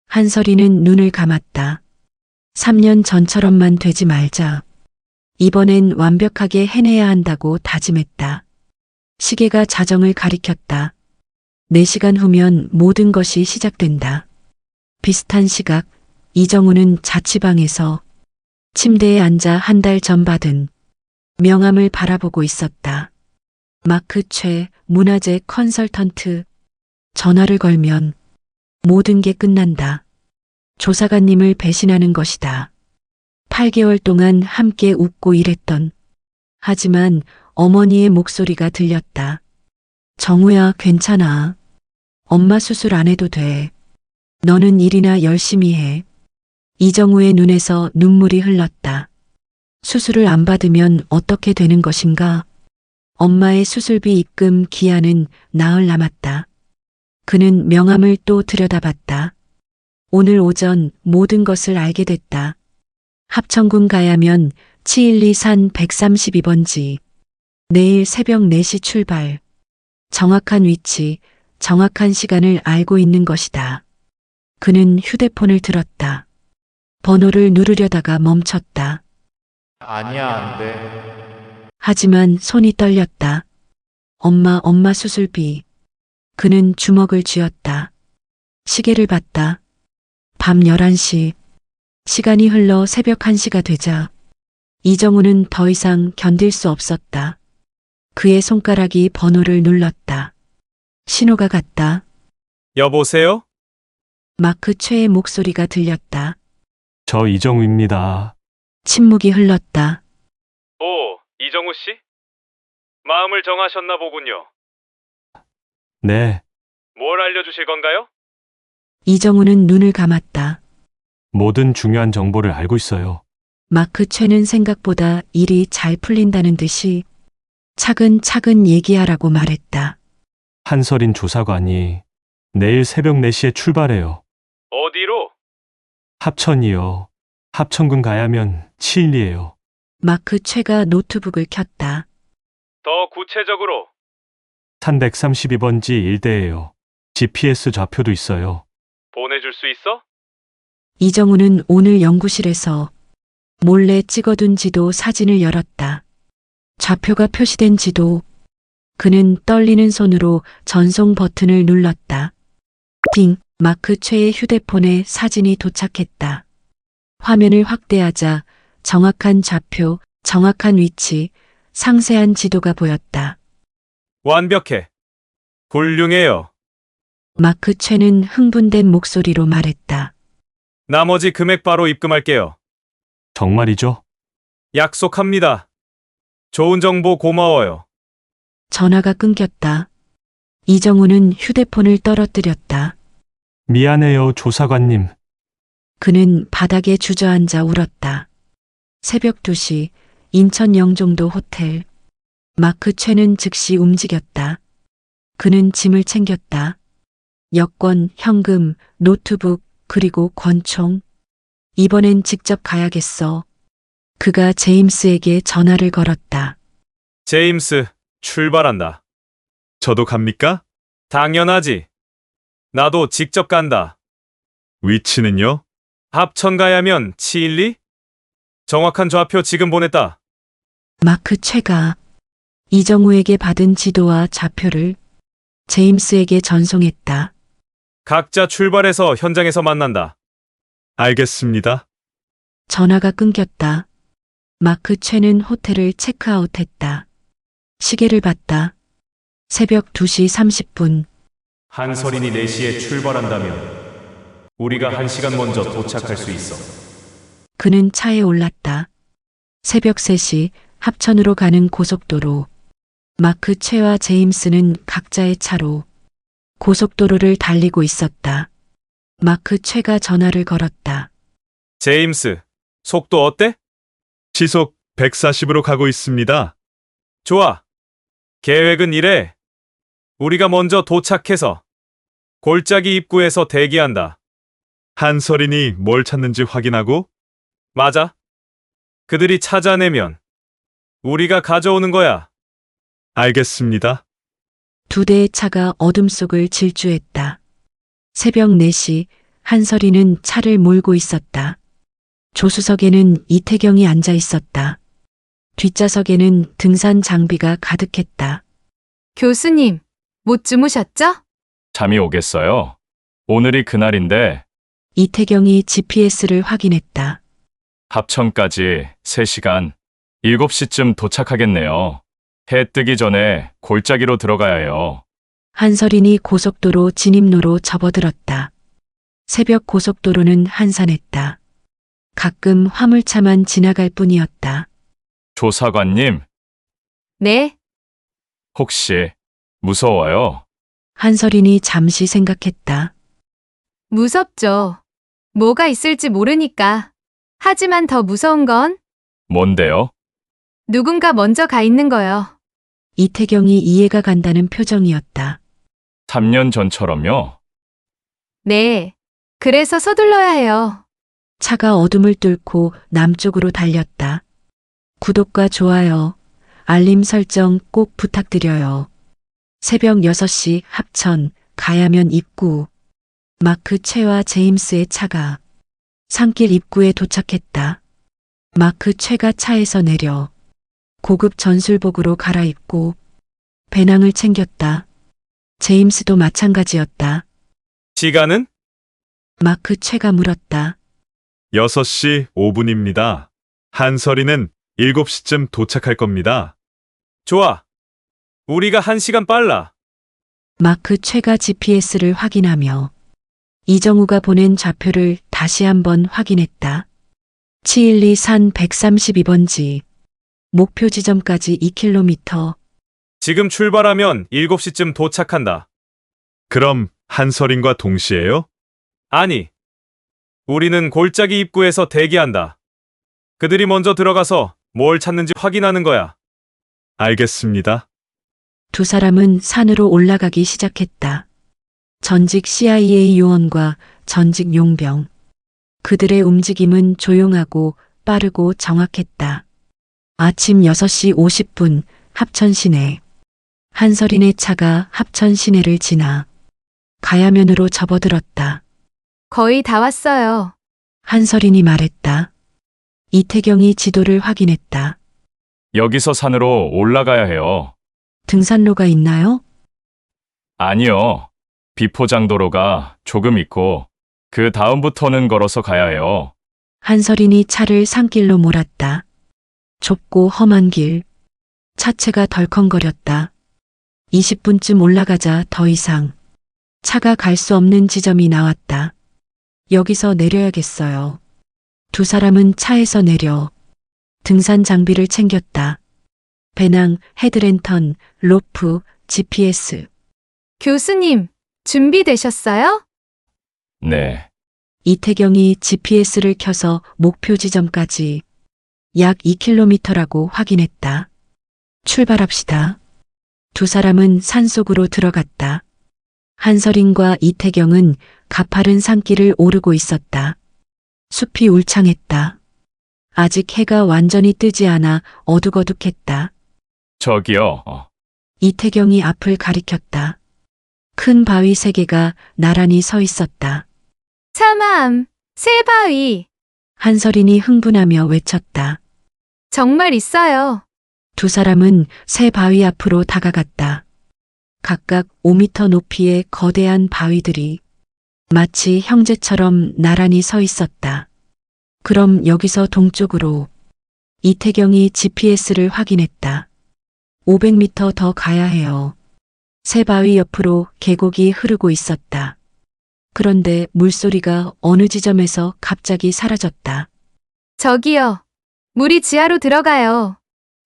한설이는 눈을 감았다. 3년 전처럼만 되지 말자. 이번엔 완벽하게 해내야 한다고 다짐했다. 시계가 자정을 가리켰다. 4시간 후면 모든 것이 시작된다. 비슷한 시각, 이정우는 자취방에서 침대에 앉아 한 달 전 받은 명함을 바라보고 있었다. 마크 최 문화재 컨설턴트. 전화를 걸면 모든 게 끝난다. 조사관님을 배신하는 것이다. 8개월 동안 함께 웃고 일했던. 하지만 어머니의 목소리가 들렸다. 정우야, 괜찮아. 엄마 수술 안 해도 돼. 너는 일이나 열심히 해. 이정우의 눈에서 눈물이 흘렀다. 수술을 안 받으면 어떻게 되는 것인가? 엄마의 수술비 입금 기한은 나흘 남았다. 그는 명함을 또 들여다봤다. 오늘 오전 모든 것을 알게 됐다. 합천군 가야면 712산 132번지. 내일 새벽 4시 출발. 정확한 위치, 정확한 시간을 알고 있는 것이다. 그는 휴대폰을 들었다. 번호를 누르려다가 멈췄다. 아니야, 안 돼. 하지만 손이 떨렸다. 엄마 수술비. 그는 주먹을 쥐었다. 시계를 봤다. 밤 11시. 시간이 흘러 새벽 1시가 되자 이정우는 더 이상 견딜 수 없었다. 그의 손가락이 번호를 눌렀다. 신호가 갔다. 여보세요? 마크 최의 목소리가 들렸다. 저 이정우입니다. 침묵이 흘렀다. 오, 이정우 씨? 마음을 정하셨나 보군요. 네, 뭘 알려주실 건가요? 이정우는 눈을 감았다. 모든 중요한 정보를 알고 있어요. 마크 최는 생각보다 일이 잘 풀린다는 듯이 차근차근 얘기하라고 말했다. 한설인 조사관이 내일 새벽 4시에 출발해요. 어디로? 합천이요. 합천군 가야면 712예요. 마크 최가 노트북을 켰다. 더 구체적으로. 산 132번지 일대예요. GPS 좌표도 있어요. 보내줄 수 있어? 이정우는 오늘 연구실에서 몰래 찍어둔 지도 사진을 열었다. 좌표가 표시된 지도. 그는 떨리는 손으로 전송 버튼을 눌렀다. 띵, 마크 최의 휴대폰에 사진이 도착했다. 화면을 확대하자 정확한 좌표, 정확한 위치, 상세한 지도가 보였다. 완벽해. 훌륭해요. 마크 최는 흥분된 목소리로 말했다. 나머지 금액 바로 입금할게요. 정말이죠? 약속합니다. 좋은 정보 고마워요. 전화가 끊겼다. 이정우는 휴대폰을 떨어뜨렸다. 미안해요, 조사관님. 그는 바닥에 주저앉아 울었다. 새벽 2시 인천 영종도 호텔. 마크 최는 즉시 움직였다. 그는 짐을 챙겼다. 여권, 현금, 노트북, 그리고 권총. 이번엔 직접 가야겠어. 그가 제임스에게 전화를 걸었다. 제임스, 출발한다. 저도 갑니까? 당연하지. 나도 직접 간다. 위치는요? 합천 가야면 712? 정확한 좌표 지금 보냈다. 마크 최가 이정우에게 받은 지도와 좌표를 제임스에게 전송했다. 각자 출발해서 현장에서 만난다. 알겠습니다. 전화가 끊겼다. 마크 최는 호텔을 체크아웃했다. 시계를 봤다. 새벽 2시 30분. 한설인이 4시에 출발한다면 우리가 1시간 먼저 도착할 수 있어. 그는 차에 올랐다. 새벽 3시 합천으로 가는 고속도로. 마크 최와 제임스는 각자의 차로 고속도로를 달리고 있었다. 마크 최가 전화를 걸었다. 제임스, 속도 어때? 시속 140으로 가고 있습니다. 좋아. 계획은 이래. 우리가 먼저 도착해서 골짜기 입구에서 대기한다. 한설인이 뭘 찾는지 확인하고 맞아. 그들이 찾아내면 우리가 가져오는 거야. 알겠습니다. 2대의 차가 어둠 속을 질주했다. 새벽 4시 한설이는 차를 몰고 있었다. 조수석에는 이태경이 앉아 있었다. 뒷좌석에는 등산 장비가 가득했다. 교수님, 못 주무셨죠? 잠이 오겠어요? 오늘이 그날인데 이태경이 GPS를 확인했다. 합천까지 3시간, 7시쯤 도착하겠네요. 해 뜨기 전에 골짜기로 들어가야 해요. 한설인이 고속도로 진입로로 접어들었다. 새벽 고속도로는 한산했다. 가끔 화물차만 지나갈 뿐이었다. 조사관님, 네, 혹시 무서워요? 한설인이 잠시 생각했다. 무섭죠. 뭐가 있을지 모르니까. 하지만 더 무서운 건 뭔데요? 누군가 먼저 가 있는 거요. 이태경이 이해가 간다는 표정이었다. 3년 전처럼요? 네. 그래서 서둘러야 해요. 차가 어둠을 뚫고 남쪽으로 달렸다. 구독과 좋아요, 알림 설정 꼭 부탁드려요. 새벽 6시 합천 가야면 입구. 마크 최와 제임스의 차가 산길 입구에 도착했다. 마크 최가 차에서 내려 고급 전술복으로 갈아입고 배낭을 챙겼다. 제임스도 마찬가지였다. 시간은? 마크 최가 물었다. 6시 5분입니다. 한설이는 7시쯤 도착할 겁니다. 좋아. 우리가 1시간 빨라. 마크 최가 GPS를 확인하며 이정우가 보낸 좌표를 다시 한번 확인했다. 712 산 132번지. 목표 지점까지 2km. 지금 출발하면 7시쯤 도착한다. 그럼 한설인과 동시에요? 아니. 우리는 골짜기 입구에서 대기한다. 그들이 먼저 들어가서 뭘 찾는지 확인하는 거야. 알겠습니다. 두 사람은 산으로 올라가기 시작했다. 전직 CIA 요원과 전직 용병. 그들의 움직임은 조용하고 빠르고 정확했다. 아침 6시 50분 합천 시내. 한설인의 차가 합천 시내를 지나 가야면으로 접어들었다. 거의 다 왔어요. 한설인이 말했다. 이태경이 지도를 확인했다. 여기서 산으로 올라가야 해요. 등산로가 있나요? 아니요. 비포장도로가 조금 있고 그 다음부터는 걸어서 가야 해요. 한설인이 차를 산길로 몰았다. 좁고 험한 길. 차체가 덜컹거렸다. 20분쯤 올라가자 더 이상 차가 갈 수 없는 지점이 나왔다. 여기서 내려야겠어요. 두 사람은 차에서 내려 등산 장비를 챙겼다. 배낭, 헤드랜턴, 로프, GPS. 교수님, 준비되셨어요? 네. 이태경이 GPS를 켜서 목표 지점까지 약 2km라고 확인했다. 출발합시다. 두 사람은 산속으로 들어갔다. 한설인과 이태경은 가파른 산길을 오르고 있었다. 숲이 울창했다. 아직 해가 완전히 뜨지 않아 어둑어둑했다. 저기요. 이태경이 앞을 가리켰다. 큰 바위 3개가 나란히 서 있었다. 참암, 새바위. 한설인이 흥분하며 외쳤다. 정말 있어요. 두 사람은 새 바위 앞으로 다가갔다. 각각 5m 높이의 거대한 바위들이 마치 형제처럼 나란히 서 있었다. 그럼 여기서 동쪽으로. 이태경이 GPS를 확인했다. 500m 더 가야 해요. 새 바위 옆으로 계곡이 흐르고 있었다. 그런데 물소리가 어느 지점에서 갑자기 사라졌다. 저기요. 물이 지하로 들어가요.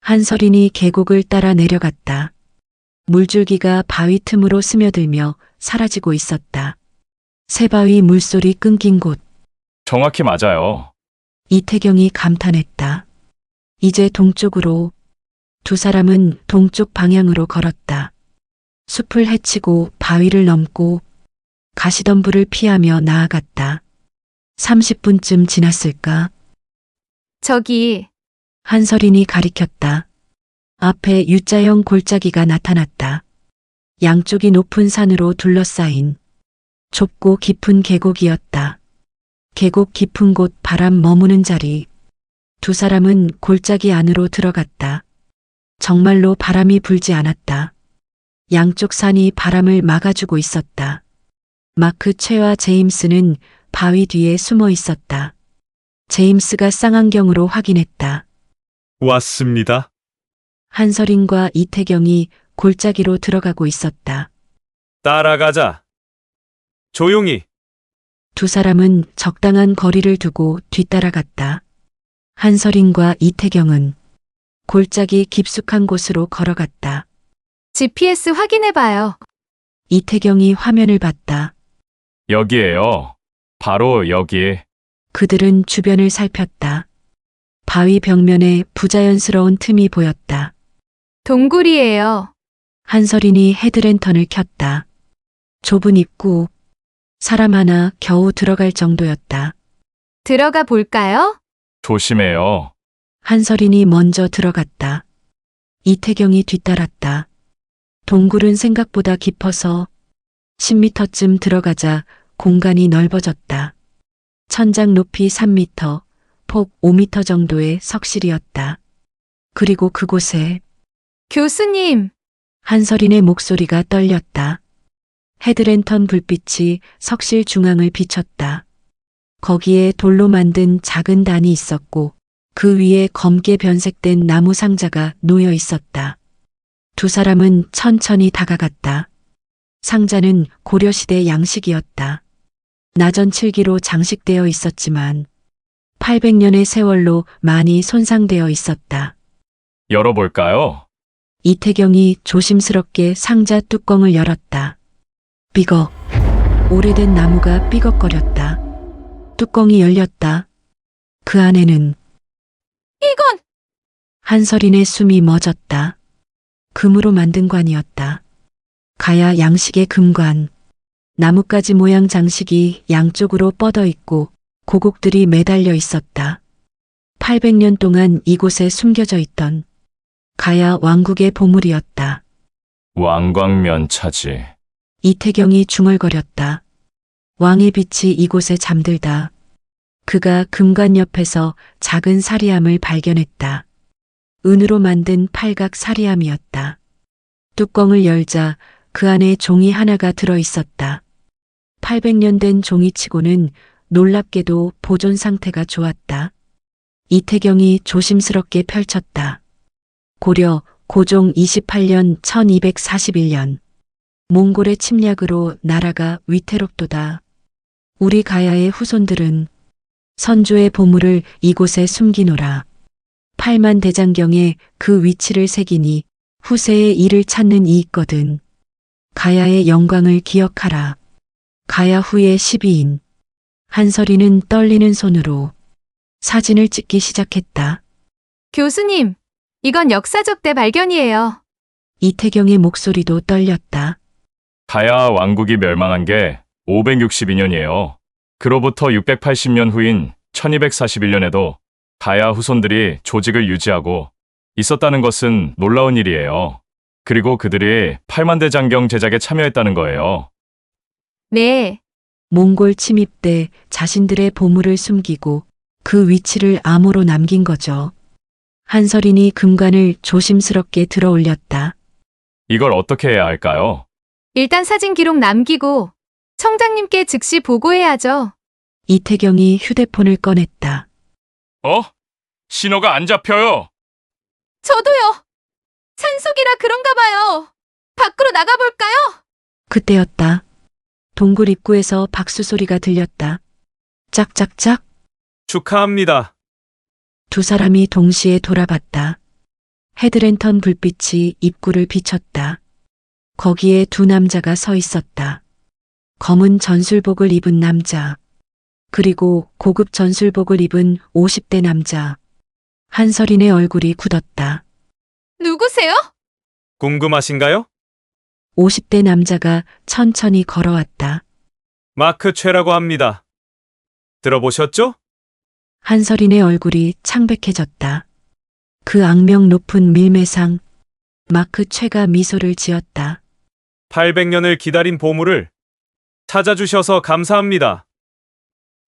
한설인이 계곡을 따라 내려갔다. 물줄기가 바위 틈으로 스며들며 사라지고 있었다. 새바위 물소리 끊긴 곳. 정확히 맞아요. 이태경이 감탄했다. 이제 동쪽으로. 두 사람은 동쪽 방향으로 걸었다. 숲을 헤치고 바위를 넘고 가시덤불을 피하며 나아갔다. 30분쯤 지났을까? 저기, 한설인이 가리켰다. 앞에 U자형 골짜기가 나타났다. 양쪽이 높은 산으로 둘러싸인 좁고 깊은 계곡이었다. 계곡 깊은 곳 바람 머무는 자리. 두 사람은 골짜기 안으로 들어갔다. 정말로 바람이 불지 않았다. 양쪽 산이 바람을 막아주고 있었다. 마크 최와 제임스는 바위 뒤에 숨어 있었다. 제임스가 쌍안경으로 확인했다. 왔습니다. 한서린과 이태경이 골짜기로 들어가고 있었다. 따라가자. 조용히. 두 사람은 적당한 거리를 두고 뒤따라갔다. 한서린과 이태경은 골짜기 깊숙한 곳으로 걸어갔다. GPS 확인해봐요. 이태경이 화면을 봤다. 여기에요. 바로 여기. 그들은 주변을 살폈다. 바위 벽면에 부자연스러운 틈이 보였다. 동굴이에요. 한서린이 헤드랜턴을 켰다. 좁은 입구, 사람 하나 겨우 들어갈 정도였다. 들어가 볼까요? 조심해요. 한서린이 먼저 들어갔다. 이태경이 뒤따랐다. 동굴은 생각보다 깊어서 10m쯤 들어가자 공간이 넓어졌다. 천장 높이 3m, 폭 5m 정도의 석실이었다. 그리고 그곳에 교수님, 한서린의 목소리가 떨렸다. 헤드랜턴 불빛이 석실 중앙을 비췄다. 거기에 돌로 만든 작은 단이 있었고 그 위에 검게 변색된 나무 상자가 놓여 있었다. 두 사람은 천천히 다가갔다. 상자는 고려시대 양식이었다. 나전 칠기로 장식되어 있었지만 800년의 세월로 많이 손상되어 있었다. 열어볼까요? 이태경이 조심스럽게 상자 뚜껑을 열었다. 삐걱. 오래된 나무가 삐걱거렸다. 뚜껑이 열렸다. 그 안에는 이건 한서린의 숨이 멎었다. 금으로 만든 관이었다. 가야 양식의 금관. 나뭇가지 모양 장식이 양쪽으로 뻗어 있고 고곡들이 매달려 있었다. 800년 동안 이곳에 숨겨져 있던 가야 왕국의 보물이었다. 왕광면차지. 이태경이 중얼거렸다. 왕의 빛이 이곳에 잠들다. 그가 금관 옆에서 작은 사리함을 발견했다. 은으로 만든 팔각 사리함이었다. 뚜껑을 열자 그 안에 종이 하나가 들어 있었다. 800년 된 종이치고는 놀랍게도 보존 상태가 좋았다. 이태경이 조심스럽게 펼쳤다. 고려 고종 28년 1241년. 몽골의 침략으로 나라가 위태롭도다. 우리 가야의 후손들은 선조의 보물을 이곳에 숨기노라. 8만 대장경에 그 위치를 새기니 후세의 이를 찾는 이 있거든. 가야의 영광을 기억하라. 가야 후의 12인. 한서린은 떨리는 손으로 사진을 찍기 시작했다. 교수님, 이건 역사적 대발견이에요. 이태경의 목소리도 떨렸다. 가야 왕국이 멸망한 게 562년이에요. 그로부터 680년 후인 1241년에도 가야 후손들이 조직을 유지하고 있었다는 것은 놀라운 일이에요. 그리고 그들이 8만대 장경 제작에 참여했다는 거예요. 네, 몽골 침입 때 자신들의 보물을 숨기고 그 위치를 암호로 남긴 거죠. 한서린이 금관을 조심스럽게 들어 올렸다. 이걸 어떻게 해야 할까요? 일단 사진 기록 남기고 청장님께 즉시 보고해야죠. 이태경이 휴대폰을 꺼냈다. 신호가 안 잡혀요. 저도요. 산속이라 그런가 봐요. 밖으로 나가볼까요? 그때였다. 동굴 입구에서 박수 소리가 들렸다. 짝짝짝. 축하합니다. 두 사람이 동시에 돌아봤다. 헤드랜턴 불빛이 입구를 비췄다. 거기에 두 남자가 서 있었다. 검은 전술복을 입은 남자. 그리고 고급 전술복을 입은 50대 남자. 한서린의 얼굴이 굳었다. 누구세요? 궁금하신가요? 50대 남자가 천천히 걸어왔다. 마크 최라고 합니다. 들어보셨죠? 한서린의 얼굴이 창백해졌다. 그 악명 높은 밀매상 마크 최가 미소를 지었다. 800년을 기다린 보물을 찾아주셔서 감사합니다.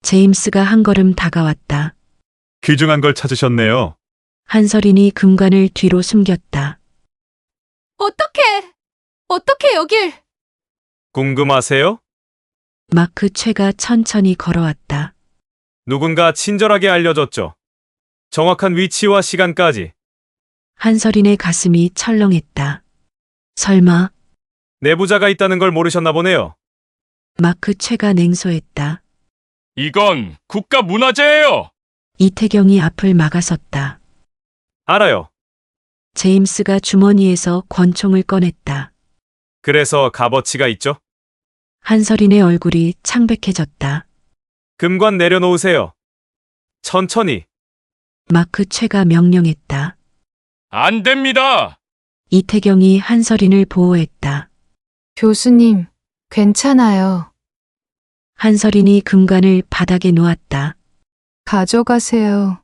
제임스가 한 걸음 다가왔다. 귀중한 걸 찾으셨네요. 한서린이 금관을 뒤로 숨겼다. 어떻게 여길? 궁금하세요? 마크 최가 천천히 걸어왔다. 누군가 친절하게 알려줬죠. 정확한 위치와 시간까지. 한서린의 가슴이 철렁했다. 설마 내부자가 있다는 걸 모르셨나 보네요. 마크 최가 냉소했다. 이건 국가 문화재예요. 이태경이 앞을 막아섰다. 알아요. 제임스가 주머니에서 권총을 꺼냈다. 그래서 값어치가 있죠. 한서린의 얼굴이 창백해졌다. 금관 내려놓으세요. 천천히. 마크 최가 명령했다. 안 됩니다. 이태경이 한서린을 보호했다. 교수님, 괜찮아요. 한서린이 금관을 바닥에 놓았다. 가져가세요.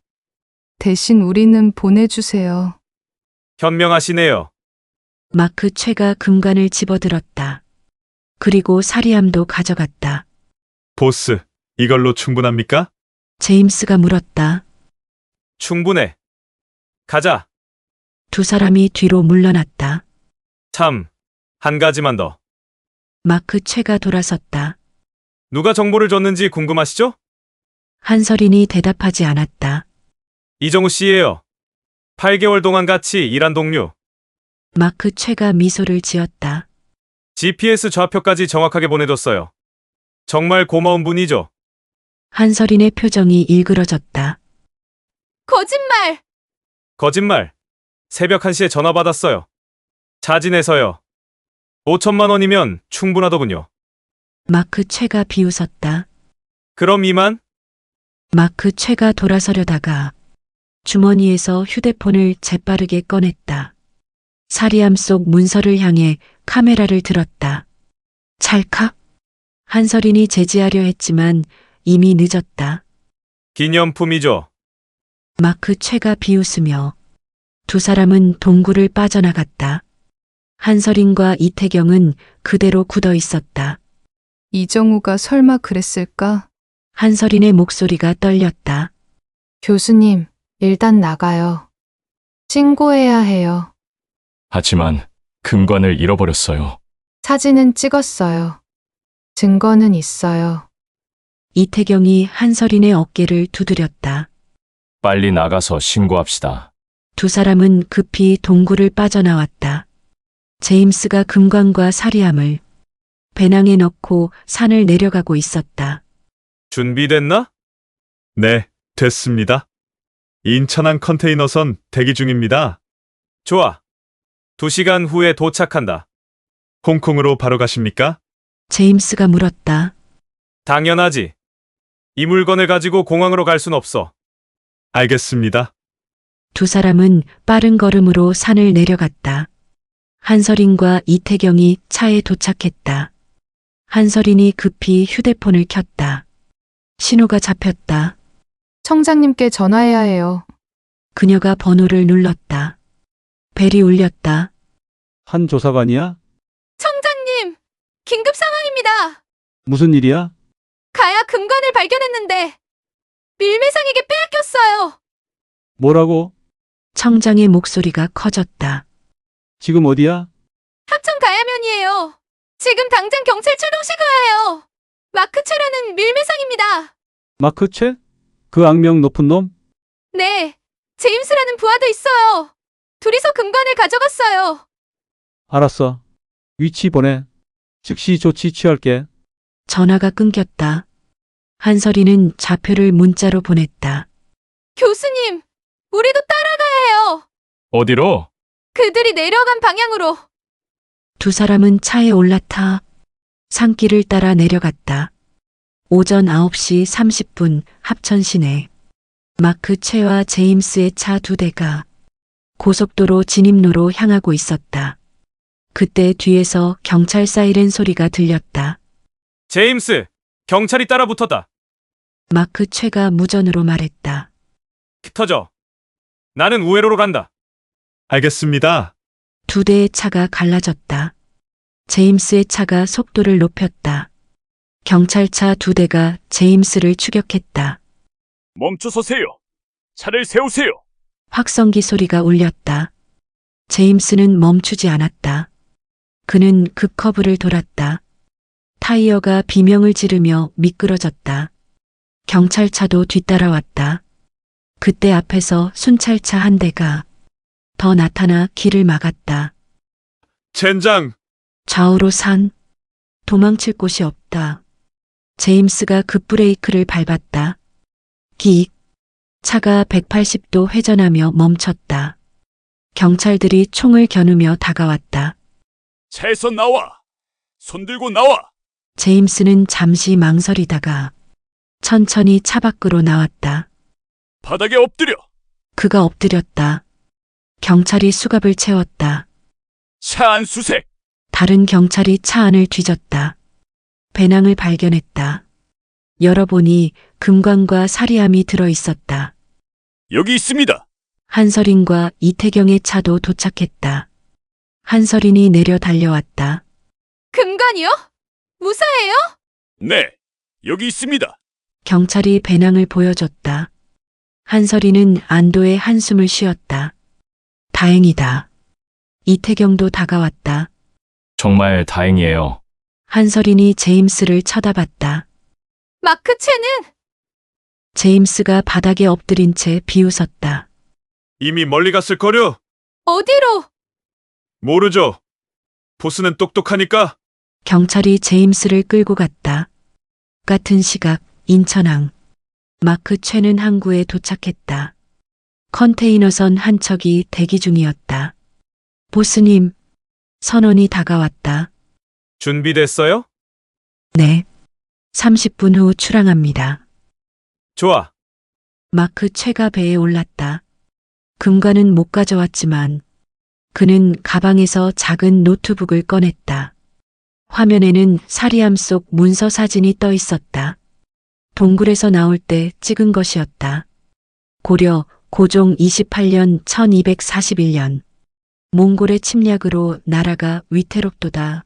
대신 우리는 보내주세요. 현명하시네요. 마크 최가 금관을 집어들었다. 그리고 사리함도 가져갔다. 보스, 이걸로 충분합니까? 제임스가 물었다. 충분해. 가자. 두 사람이 뒤로 물러났다. 참, 한 가지만 더. 마크 최가 돌아섰다. 누가 정보를 줬는지 궁금하시죠? 한서린이 대답하지 않았다. 이정우 씨예요. 8개월 동안 같이 일한 동료. 마크 최가 미소를 지었다. GPS 좌표까지 정확하게 보내줬어요. 정말 고마운 분이죠. 한서린의 표정이 일그러졌다. 거짓말! 거짓말. 새벽 1시에 전화 받았어요. 자진해서요. 5천만 원이면 충분하더군요. 마크 최가 비웃었다. 그럼 이만? 마크 최가 돌아서려다가 주머니에서 휴대폰을 재빠르게 꺼냈다. 사리함 속 문서를 향해 카메라를 들었다. 찰칵. 한서린이 제지하려 했지만 이미 늦었다. 기념품이죠. 마크 최가 비웃으며 두 사람은 동굴을 빠져나갔다. 한서린과 이태경은 그대로 굳어 있었다. 이정우가 설마 그랬을까? 한서린의 목소리가 떨렸다. 교수님, 일단 나가요. 신고해야 해요. 하지만 금관을 잃어버렸어요. 사진은 찍었어요. 증거는 있어요. 이태경이 한서린의 어깨를 두드렸다. 빨리 나가서 신고합시다. 두 사람은 급히 동굴을 빠져나왔다. 제임스가 금관과 사리함을 배낭에 넣고 산을 내려가고 있었다. 준비됐나? 네, 됐습니다. 인천항 컨테이너선 대기 중입니다. 좋아. 2시간 후에 도착한다. 홍콩으로 바로 가십니까? 제임스가 물었다. 당연하지. 이 물건을 가지고 공항으로 갈 순 없어. 알겠습니다. 두 사람은 빠른 걸음으로 산을 내려갔다. 한서린과 이태경이 차에 도착했다. 한서린이 급히 휴대폰을 켰다. 신호가 잡혔다. 청장님께 전화해야 해요. 그녀가 번호를 눌렀다. 벨이 울렸다. 한 조사관이야? 청장님! 긴급 상황입니다! 무슨 일이야? 가야 금관을 발견했는데 밀매상에게 빼앗겼어요! 뭐라고? 청장의 목소리가 커졌다. 지금 어디야? 합천 가야면이에요. 지금 당장 경찰 출동시켜야 해요. 마크체라는 밀매상입니다. 마크 최? 그 악명 높은 놈? 네, 제임스라는 부하도 있어요. 둘이서 금관을 가져갔어요. 알았어. 위치 보내. 즉시 조치 취할게. 전화가 끊겼다. 한서린은 좌표를 문자로 보냈다. 교수님, 우리도 따라가야 해요. 어디로? 그들이 내려간 방향으로. 두 사람은 차에 올라타 산길을 따라 내려갔다. 오전 9시 30분 합천 시내. 마크 최와 제임스의 차 2대가 고속도로 진입로로 향하고 있었다. 그때 뒤에서 경찰 사이렌 소리가 들렸다. 제임스, 경찰이 따라 붙었다. 마크 최가 무전으로 말했다. 터져. 나는 우회로로 간다. 알겠습니다. 2대의 차가 갈라졌다. 제임스의 차가 속도를 높였다. 경찰차 2대가 제임스를 추격했다. 멈춰서세요. 차를 세우세요. 확성기 소리가 울렸다. 제임스는 멈추지 않았다. 그는 급커브를 돌았다. 타이어가 비명을 지르며 미끄러졌다. 경찰차도 뒤따라왔다. 그때 앞에서 순찰차 한 대가 더 나타나 길을 막았다. 젠장! 좌우로 산. 도망칠 곳이 없다. 제임스가 급브레이크를 밟았다. 기익. 차가 180도 회전하며 멈췄다. 경찰들이 총을 겨누며 다가왔다. 차에서 나와. 손 들고 나와. 제임스는 잠시 망설이다가 천천히 차 밖으로 나왔다. 바닥에 엎드려. 그가 엎드렸다. 경찰이 수갑을 채웠다. 차 안 수색. 다른 경찰이 차 안을 뒤졌다. 배낭을 발견했다. 열어보니 금관과 사리함이 들어 있었다. 여기 있습니다. 한서린과 이태경의 차도 도착했다. 한서린이 내려 달려왔다. 금관이요? 무사해요? 네. 여기 있습니다. 경찰이 배낭을 보여줬다. 한서린은 안도의 한숨을 쉬었다. 다행이다. 이태경도 다가왔다. 정말 다행이에요. 한서린이 제임스를 쳐다봤다. 마크 채는 제임스가 바닥에 엎드린 채 비웃었다. 이미 멀리 갔을 거려? 어디로? 모르죠. 보스는 똑똑하니까. 경찰이 제임스를 끌고 갔다. 같은 시각 인천항. 마크 최는 항구에 도착했다. 컨테이너선 한 척이 대기 중이었다. 보스님, 선원이 다가왔다. 준비됐어요? 네. 30분 후 출항합니다. 좋아. 마크 최가 배에 올랐다. 금관은 못 가져왔지만 그는 가방에서 작은 노트북을 꺼냈다. 화면에는 사리함 속 문서 사진이 떠 있었다. 동굴에서 나올 때 찍은 것이었다. 고려 고종 28년 1241년. 몽골의 침략으로 나라가 위태롭도다.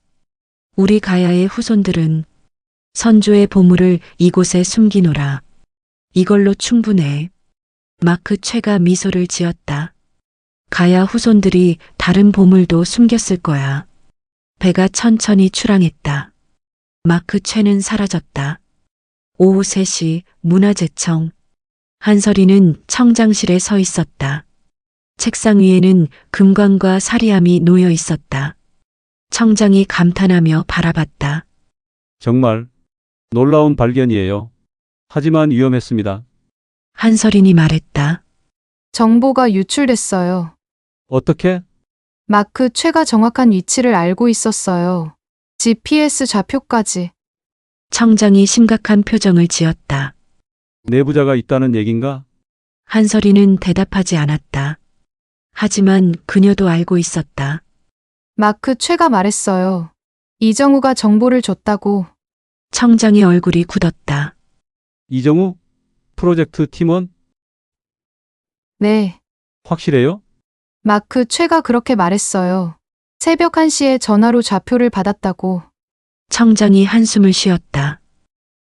우리 가야의 후손들은 선조의 보물을 이곳에 숨기노라. 이걸로 충분해. 마크 최가 미소를 지었다. 가야 후손들이 다른 보물도 숨겼을 거야. 배가 천천히 출항했다. 마크 최는 사라졌다. 오후 3시 문화재청. 한서린은 청장실에 서 있었다. 책상 위에는 금관과 사리함이 놓여 있었다. 청장이 감탄하며 바라봤다. 정말 놀라운 발견이에요. 하지만 위험했습니다. 한서린이 말했다. 정보가 유출됐어요. 어떻게? 마크 최가 정확한 위치를 알고 있었어요. GPS 좌표까지. 청장이 심각한 표정을 지었다. 내부자가 있다는 얘긴가? 한서린은 대답하지 않았다. 하지만 그녀도 알고 있었다. 마크 최가 말했어요. 이정우가 정보를 줬다고. 청장의 얼굴이 굳었다. 이정우? 프로젝트 팀원? 네. 확실해요? 마크 최가 그렇게 말했어요. 새벽 1시에 전화로 좌표를 받았다고. 청장이 한숨을 쉬었다.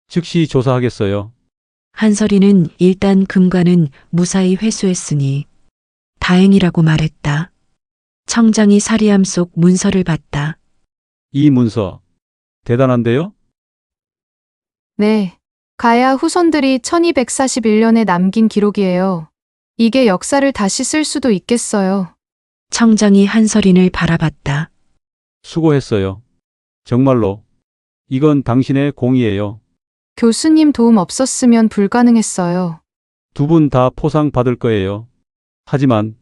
즉시 조사하겠어요. 한서린은 일단 금관은 무사히 회수했으니 다행이라고 말했다. 청장이 사리함 속 문서를 봤다. 이 문서 대단한데요? 네. 가야 후손들이 1241년에 남긴 기록이에요. 이게 역사를 다시 쓸 수도 있겠어요. 청장이 한서린을 바라봤다. 수고했어요. 정말로. 이건 당신의 공이에요. 교수님 도움 없었으면 불가능했어요. 두 분 다 포상 받을 거예요. 하지만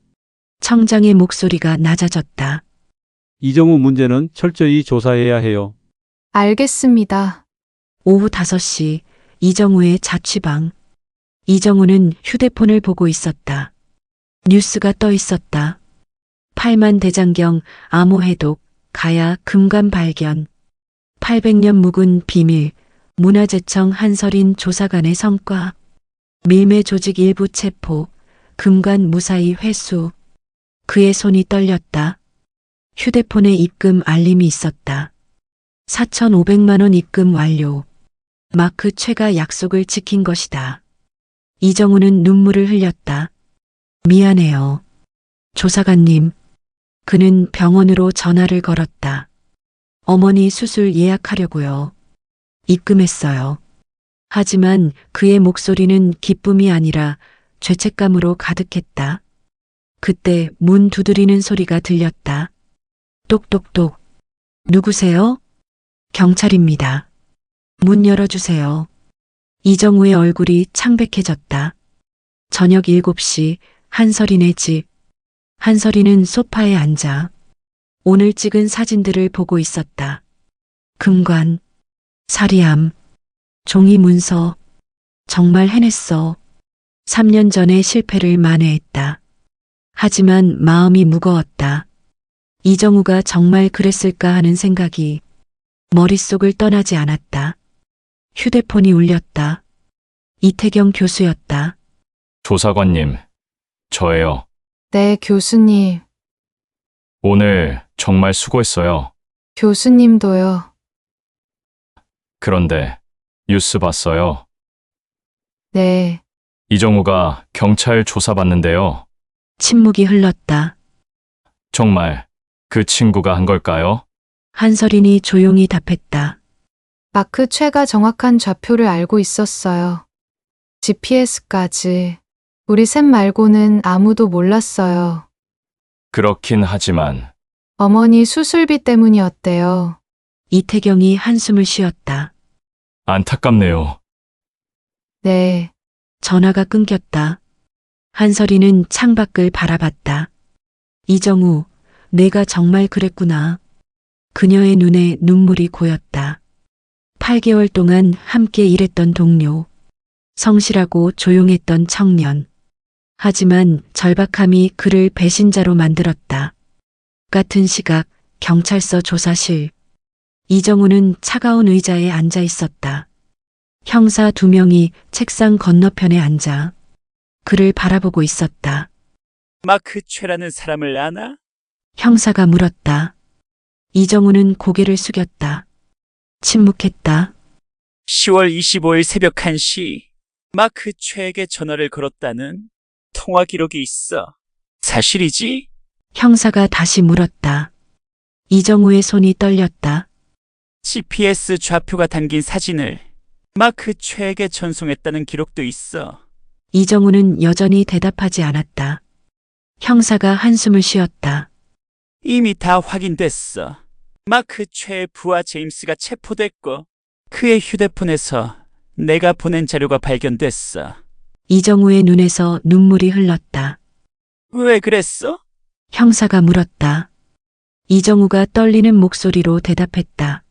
청장의 목소리가 낮아졌다. 이정우 문제는 철저히 조사해야 해요. 알겠습니다. 오후 5시 이정우의 자취방. 이정우는 휴대폰을 보고 있었다. 뉴스가 떠 있었다. 8만 대장경 암호 해독, 가야 금관 발견. 800년 묵은 비밀, 문화재청 한서린 조사관의 성과. 밀매 조직 일부 체포, 금관 무사히 회수. 그의 손이 떨렸다. 휴대폰에 입금 알림이 있었다. 4,500만 원 입금 완료. 마크 최가 약속을 지킨 것이다. 이정우는 눈물을 흘렸다. 미안해요. 조사관님. 그는 병원으로 전화를 걸었다. 어머니 수술 예약하려고요. 입금했어요. 하지만 그의 목소리는 기쁨이 아니라 죄책감으로 가득했다. 그때 문 두드리는 소리가 들렸다. 똑똑똑. 누구세요? 경찰입니다. 문 열어주세요. 이정우의 얼굴이 창백해졌다. 저녁 7시 한설이네 집. 한설이는 소파에 앉아 오늘 찍은 사진들을 보고 있었다. 금관, 사리암, 종이 문서. 정말 해냈어. 3년 전에 실패를 만회했다. 하지만 마음이 무거웠다. 이정우가 정말 그랬을까 하는 생각이 머릿속을 떠나지 않았다. 휴대폰이 울렸다. 이태경 교수였다. 조사관님, 저예요. 네, 교수님. 오늘 정말 수고했어요. 교수님도요. 그런데 뉴스 봤어요. 네. 이정우가 경찰 조사받는데요. 침묵이 흘렀다. 정말 그 친구가 한 걸까요? 한설인이 조용히 답했다. 마크 최가 정확한 좌표를 알고 있었어요. GPS까지. 우리 셋 말고는 아무도 몰랐어요. 그렇긴 하지만 어머니 수술비 때문이었대요. 이태경이 한숨을 쉬었다. 안타깝네요. 네. 전화가 끊겼다. 한설이는 창밖을 바라봤다. 이정우, 내가 정말 그랬구나. 그녀의 눈에 눈물이 고였다. 8개월 동안 함께 일했던 동료. 성실하고 조용했던 청년. 하지만 절박함이 그를 배신자로 만들었다. 같은 시각 경찰서 조사실. 이정우는 차가운 의자에 앉아 있었다. 형사 2명이 책상 건너편에 앉아 그를 바라보고 있었다. 마크 최라는 사람을 아나? 형사가 물었다. 이정우는 고개를 숙였다. 침묵했다. 10월 25일 새벽 1시 마크 최에게 전화를 걸었다는 통화 기록이 있어. 사실이지? 형사가 다시 물었다. 이정우의 손이 떨렸다. GPS 좌표가 담긴 사진을 마크 최에게 전송했다는 기록도 있어. 이정우는 여전히 대답하지 않았다. 형사가 한숨을 쉬었다. 이미 다 확인됐어. 마크 최의 부하 제임스가 체포됐고 그의 휴대폰에서 내가 보낸 자료가 발견됐어. 이정우의 눈에서 눈물이 흘렀다. 왜 그랬어? 형사가 물었다. 이정우가 떨리는 목소리로 대답했다.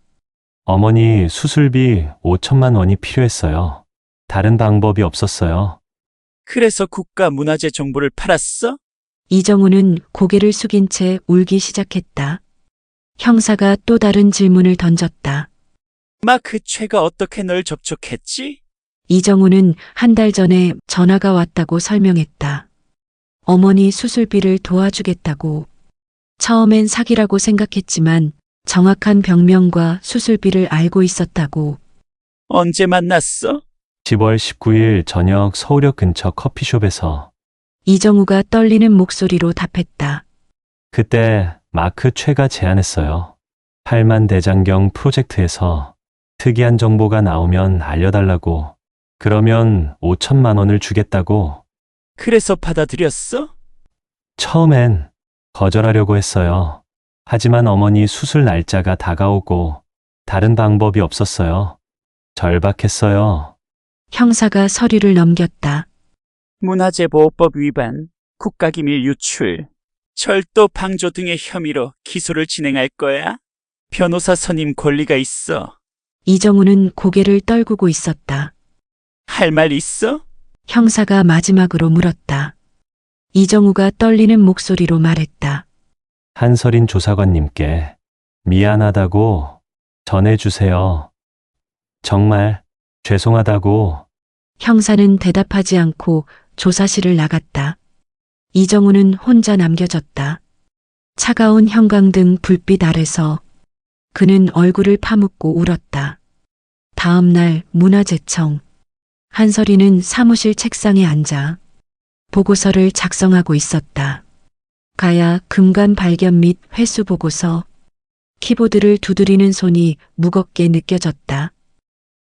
어머니 수술비 5천만 원이 필요했어요. 다른 방법이 없었어요. 그래서 국가문화재 정보를 팔았어? 이정우는 고개를 숙인 채 울기 시작했다. 형사가 또 다른 질문을 던졌다. 마크 최가 어떻게 널 접촉했지? 이정우는 한 달 전에 전화가 왔다고 설명했다. 어머니 수술비를 도와주겠다고. 처음엔 사기라고 생각했지만 정확한 병명과 수술비를 알고 있었다고. 언제 만났어? 10월 19일 저녁 서울역 근처 커피숍에서. 이정우가 떨리는 목소리로 답했다. 그때 마크 최가 제안했어요. 8만 대장경 프로젝트에서 특이한 정보가 나오면 알려달라고. 그러면 5천만 원을 주겠다고. 그래서 받아들였어? 처음엔 거절하려고 했어요. 하지만 어머니 수술 날짜가 다가오고 다른 방법이 없었어요. 절박했어요. 형사가 서류를 넘겼다. 문화재보호법 위반, 국가기밀 유출, 절도 방조 등의 혐의로 기소를 진행할 거야? 변호사 선임 권리가 있어. 이정우는 고개를 떨구고 있었다. 할 말 있어? 형사가 마지막으로 물었다. 이정우가 떨리는 목소리로 말했다. 한설인 조사관님께 미안하다고 전해주세요. 정말 죄송하다고. 형사는 대답하지 않고 조사실을 나갔다. 이정우는 혼자 남겨졌다. 차가운 형광등 불빛 아래서 그는 얼굴을 파묻고 울었다. 다음 날 문화재청. 한설이는 사무실 책상에 앉아 보고서를 작성하고 있었다. 가야 금관 발견 및 회수 보고서. 키보드를 두드리는 손이 무겁게 느껴졌다.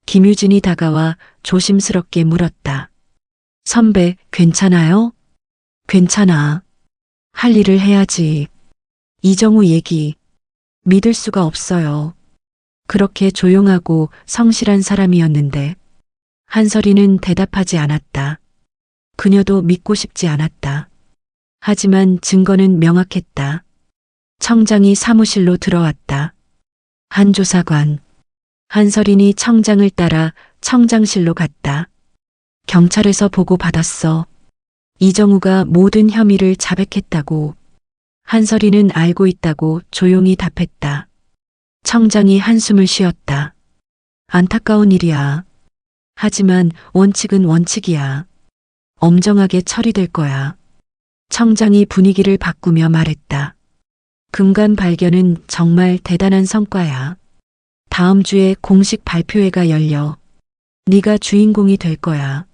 김유진이 다가와 조심스럽게 물었다. 선배, 괜찮아요? 괜찮아. 할 일을 해야지. 이정우 얘기. 믿을 수가 없어요. 그렇게 조용하고 성실한 사람이었는데. 한설이는 대답하지 않았다. 그녀도 믿고 싶지 않았다. 하지만 증거는 명확했다. 청장이 사무실로 들어왔다. 한 조사관. 한설인이 청장을 따라 청장실로 갔다. 경찰에서 보고받았어. 이정우가 모든 혐의를 자백했다고. 한설이는 알고 있다고 조용히 답했다. 청장이 한숨을 쉬었다. 안타까운 일이야. 하지만 원칙은 원칙이야. 엄정하게 처리될 거야. 청장이 분위기를 바꾸며 말했다. 금관 발견은 정말 대단한 성과야. 다음 주에 공식 발표회가 열려. 네가 주인공이 될 거야.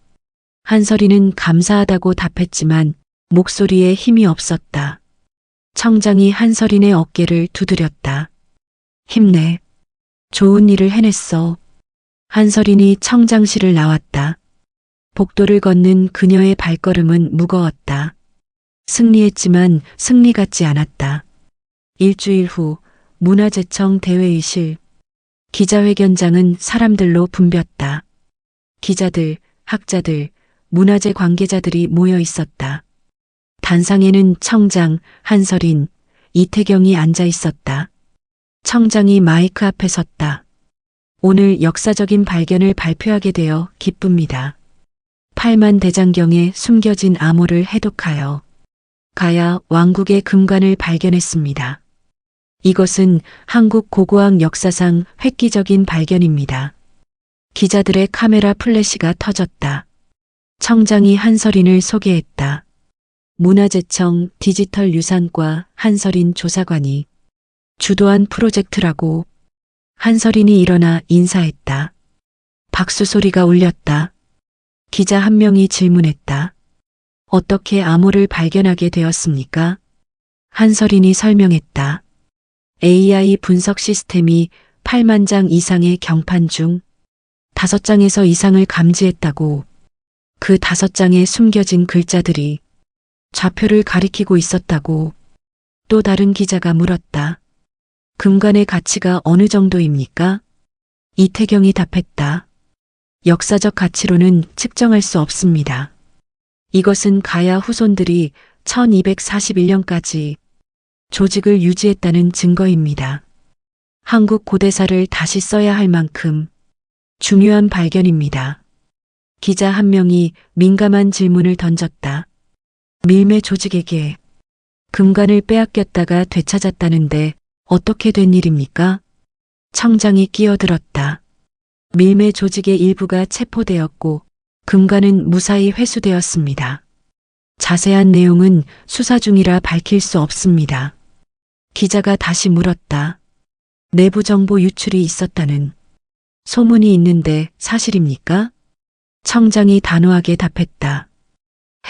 한설이는 감사하다고 답했지만 목소리에 힘이 없었다. 청장이 한설인의 어깨를 두드렸다. 힘내. 좋은 일을 해냈어. 한설인이 청장실을 나왔다. 복도를 걷는 그녀의 발걸음은 무거웠다. 승리했지만 승리 같지 않았다. 일주일 후 문화재청 대회의실. 기자회견장은 사람들로 붐볐다. 기자들, 학자들, 문화재 관계자들이 모여 있었다. 단상에는 청장, 한설인, 이태경이 앉아 있었다. 청장이 마이크 앞에 섰다. 오늘 역사적인 발견을 발표하게 되어 기쁩니다. 8만 대장경에 숨겨진 암호를 해독하여 가야 왕국의 금관을 발견했습니다. 이것은 한국 고고학 역사상 획기적인 발견입니다. 기자들의 카메라 플래시가 터졌다. 청장이 한설인을 소개했다. 문화재청 디지털 유산과 한설인 조사관이 주도한 프로젝트라고. 한설인이 일어나 인사했다. 박수 소리가 울렸다. 기자 한 명이 질문했다. 어떻게 암호를 발견하게 되었습니까? 한설인이 설명했다. AI 분석 시스템이 8만 장 이상의 경판 중 5장에서 이상을 감지했다고. 그 5장에 숨겨진 글자들이 좌표를 가리키고 있었다고. 또 다른 기자가 물었다. 금관의 가치가 어느 정도입니까? 이태경이 답했다. 역사적 가치로는 측정할 수 없습니다. 이것은 가야 후손들이 1241년까지 조직을 유지했다는 증거입니다. 한국 고대사를 다시 써야 할 만큼 중요한 발견입니다. 기자 한 명이 민감한 질문을 던졌다. 밀매 조직에게 금관을 빼앗겼다가 되찾았다는데 어떻게 된 일입니까? 청장이 끼어들었다. 밀매 조직의 일부가 체포되었고 금관은 무사히 회수되었습니다. 자세한 내용은 수사 중이라 밝힐 수 없습니다. 기자가 다시 물었다. 내부 정보 유출이 있었다는 소문이 있는데 사실입니까? 청장이 단호하게 답했다.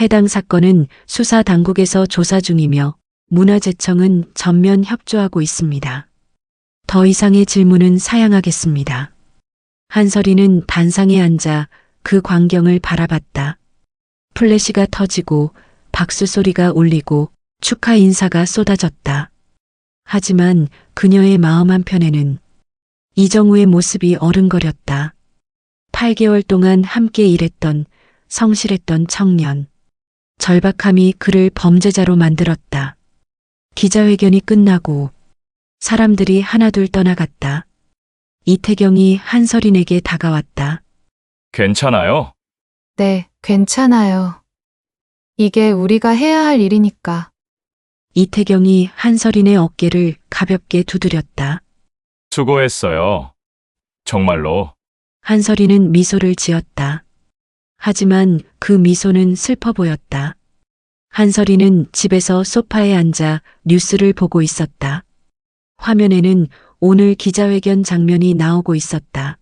해당 사건은 수사 당국에서 조사 중이며 문화재청은 전면 협조하고 있습니다. 더 이상의 질문은 사양하겠습니다. 한설이는 단상에 앉아 그 광경을 바라봤다. 플래시가 터지고 박수 소리가 울리고 축하 인사가 쏟아졌다. 하지만 그녀의 마음 한편에는 이정우의 모습이 어른거렸다. 8개월 동안 함께 일했던 성실했던 청년. 절박함이 그를 범죄자로 만들었다. 기자회견이 끝나고 사람들이 하나둘 떠나갔다. 이태경이 한설인에게 다가왔다. 괜찮아요? 네, 괜찮아요. 이게 우리가 해야 할 일이니까. 이태경이 한설인의 어깨를 가볍게 두드렸다. 수고했어요. 정말로. 한설이는 미소를 지었다. 하지만 그 미소는 슬퍼 보였다. 한설이는 집에서 소파에 앉아 뉴스를 보고 있었다. 화면에는 오늘 기자회견 장면이 나오고 있었다.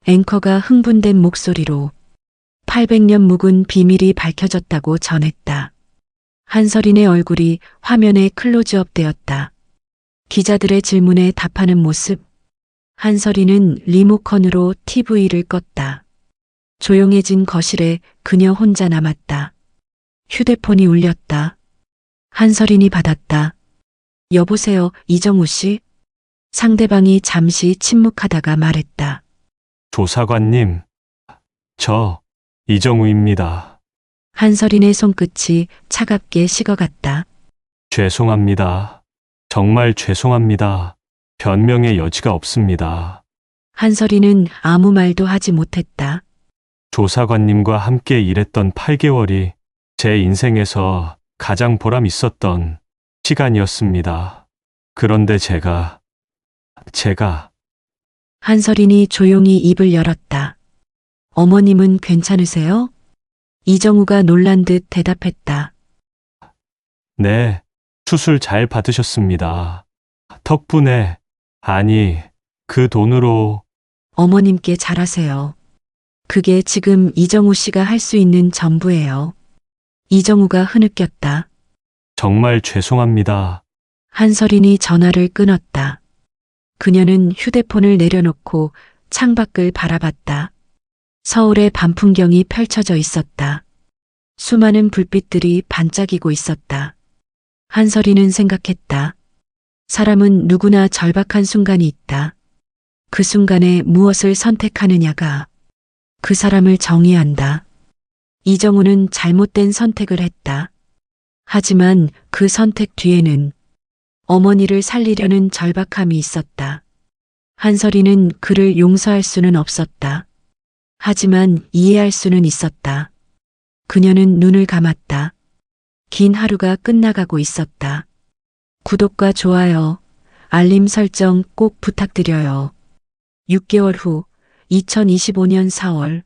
앵커가 흥분된 목소리로 800년 묵은 비밀이 밝혀졌다고 전했다. 한서린의 얼굴이 화면에 클로즈업 되었다. 기자들의 질문에 답하는 모습. 한서린은 리모컨으로 TV를 껐다. 조용해진 거실에 그녀 혼자 남았다. 휴대폰이 울렸다. 한서린이 받았다. 여보세요, 이정우 씨? 상대방이 잠시 침묵하다가 말했다. 조사관님, 저 이정우입니다. 한서린의 손끝이 차갑게 식어갔다. 죄송합니다. 정말 죄송합니다. 변명의 여지가 없습니다. 한서린은 아무 말도 하지 못했다. 조사관님과 함께 일했던 8개월이 제 인생에서 가장 보람 있었던 시간이었습니다. 그런데 제가 한서린이 조용히 입을 열었다. 어머님은 괜찮으세요? 이정우가 놀란 듯 대답했다. 네, 수술 잘 받으셨습니다. 덕분에, 아니, 그 돈으로 어머님께 잘하세요. 그게 지금 이정우 씨가 할 수 있는 전부예요. 이정우가 흐느꼈다. 정말 죄송합니다. 한서린이 전화를 끊었다. 그녀는 휴대폰을 내려놓고 창밖을 바라봤다. 서울의 밤 풍경이 펼쳐져 있었다. 수많은 불빛들이 반짝이고 있었다. 한서린은 생각했다. 사람은 누구나 절박한 순간이 있다. 그 순간에 무엇을 선택하느냐가 그 사람을 정의한다. 이정우는 잘못된 선택을 했다. 하지만 그 선택 뒤에는 어머니를 살리려는 절박함이 있었다. 한서린은 그를 용서할 수는 없었다. 하지만 이해할 수는 있었다. 그녀는 눈을 감았다. 긴 하루가 끝나가고 있었다. 구독과 좋아요, 알림 설정 꼭 부탁드려요. 6개월 후 2025년 4월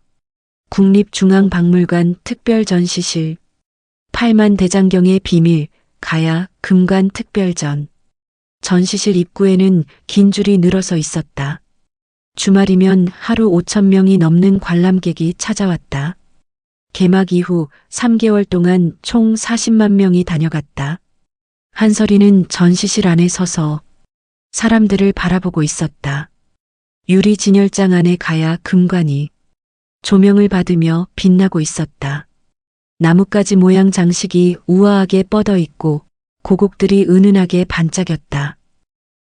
국립중앙박물관 특별전시실 8만 대장경의 비밀 가야 금관 특별전. 전시실 입구에는 긴 줄이 늘어서 있었다. 주말이면 하루 5,000명이 넘는 관람객이 찾아왔다. 개막 이후 3개월 동안 총 40만 명이 다녀갔다. 한서린은 전시실 안에 서서 사람들을 바라보고 있었다. 유리 진열장 안에 가야 금관이 조명을 받으며 빛나고 있었다. 나뭇가지 모양 장식이 우아하게 뻗어 있고 고곡들이 은은하게 반짝였다.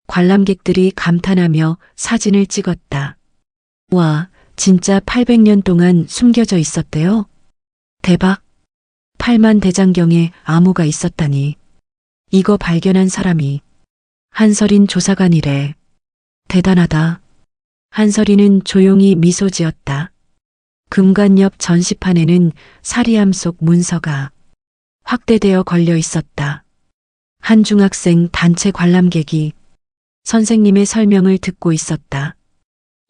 관람객들이 감탄하며 사진을 찍었다. 와, 진짜 800년 동안 숨겨져 있었대요. 대박. 8만 대장경에 암호가 있었다니. 이거 발견한 사람이 한서린 조사관이래. 대단하다. 한서린은 조용히 미소 지었다. 금관 옆 전시판에는 사리함 속 문서가 확대되어 걸려 있었다. 한 중학생 단체 관람객이 선생님의 설명을 듣고 있었다.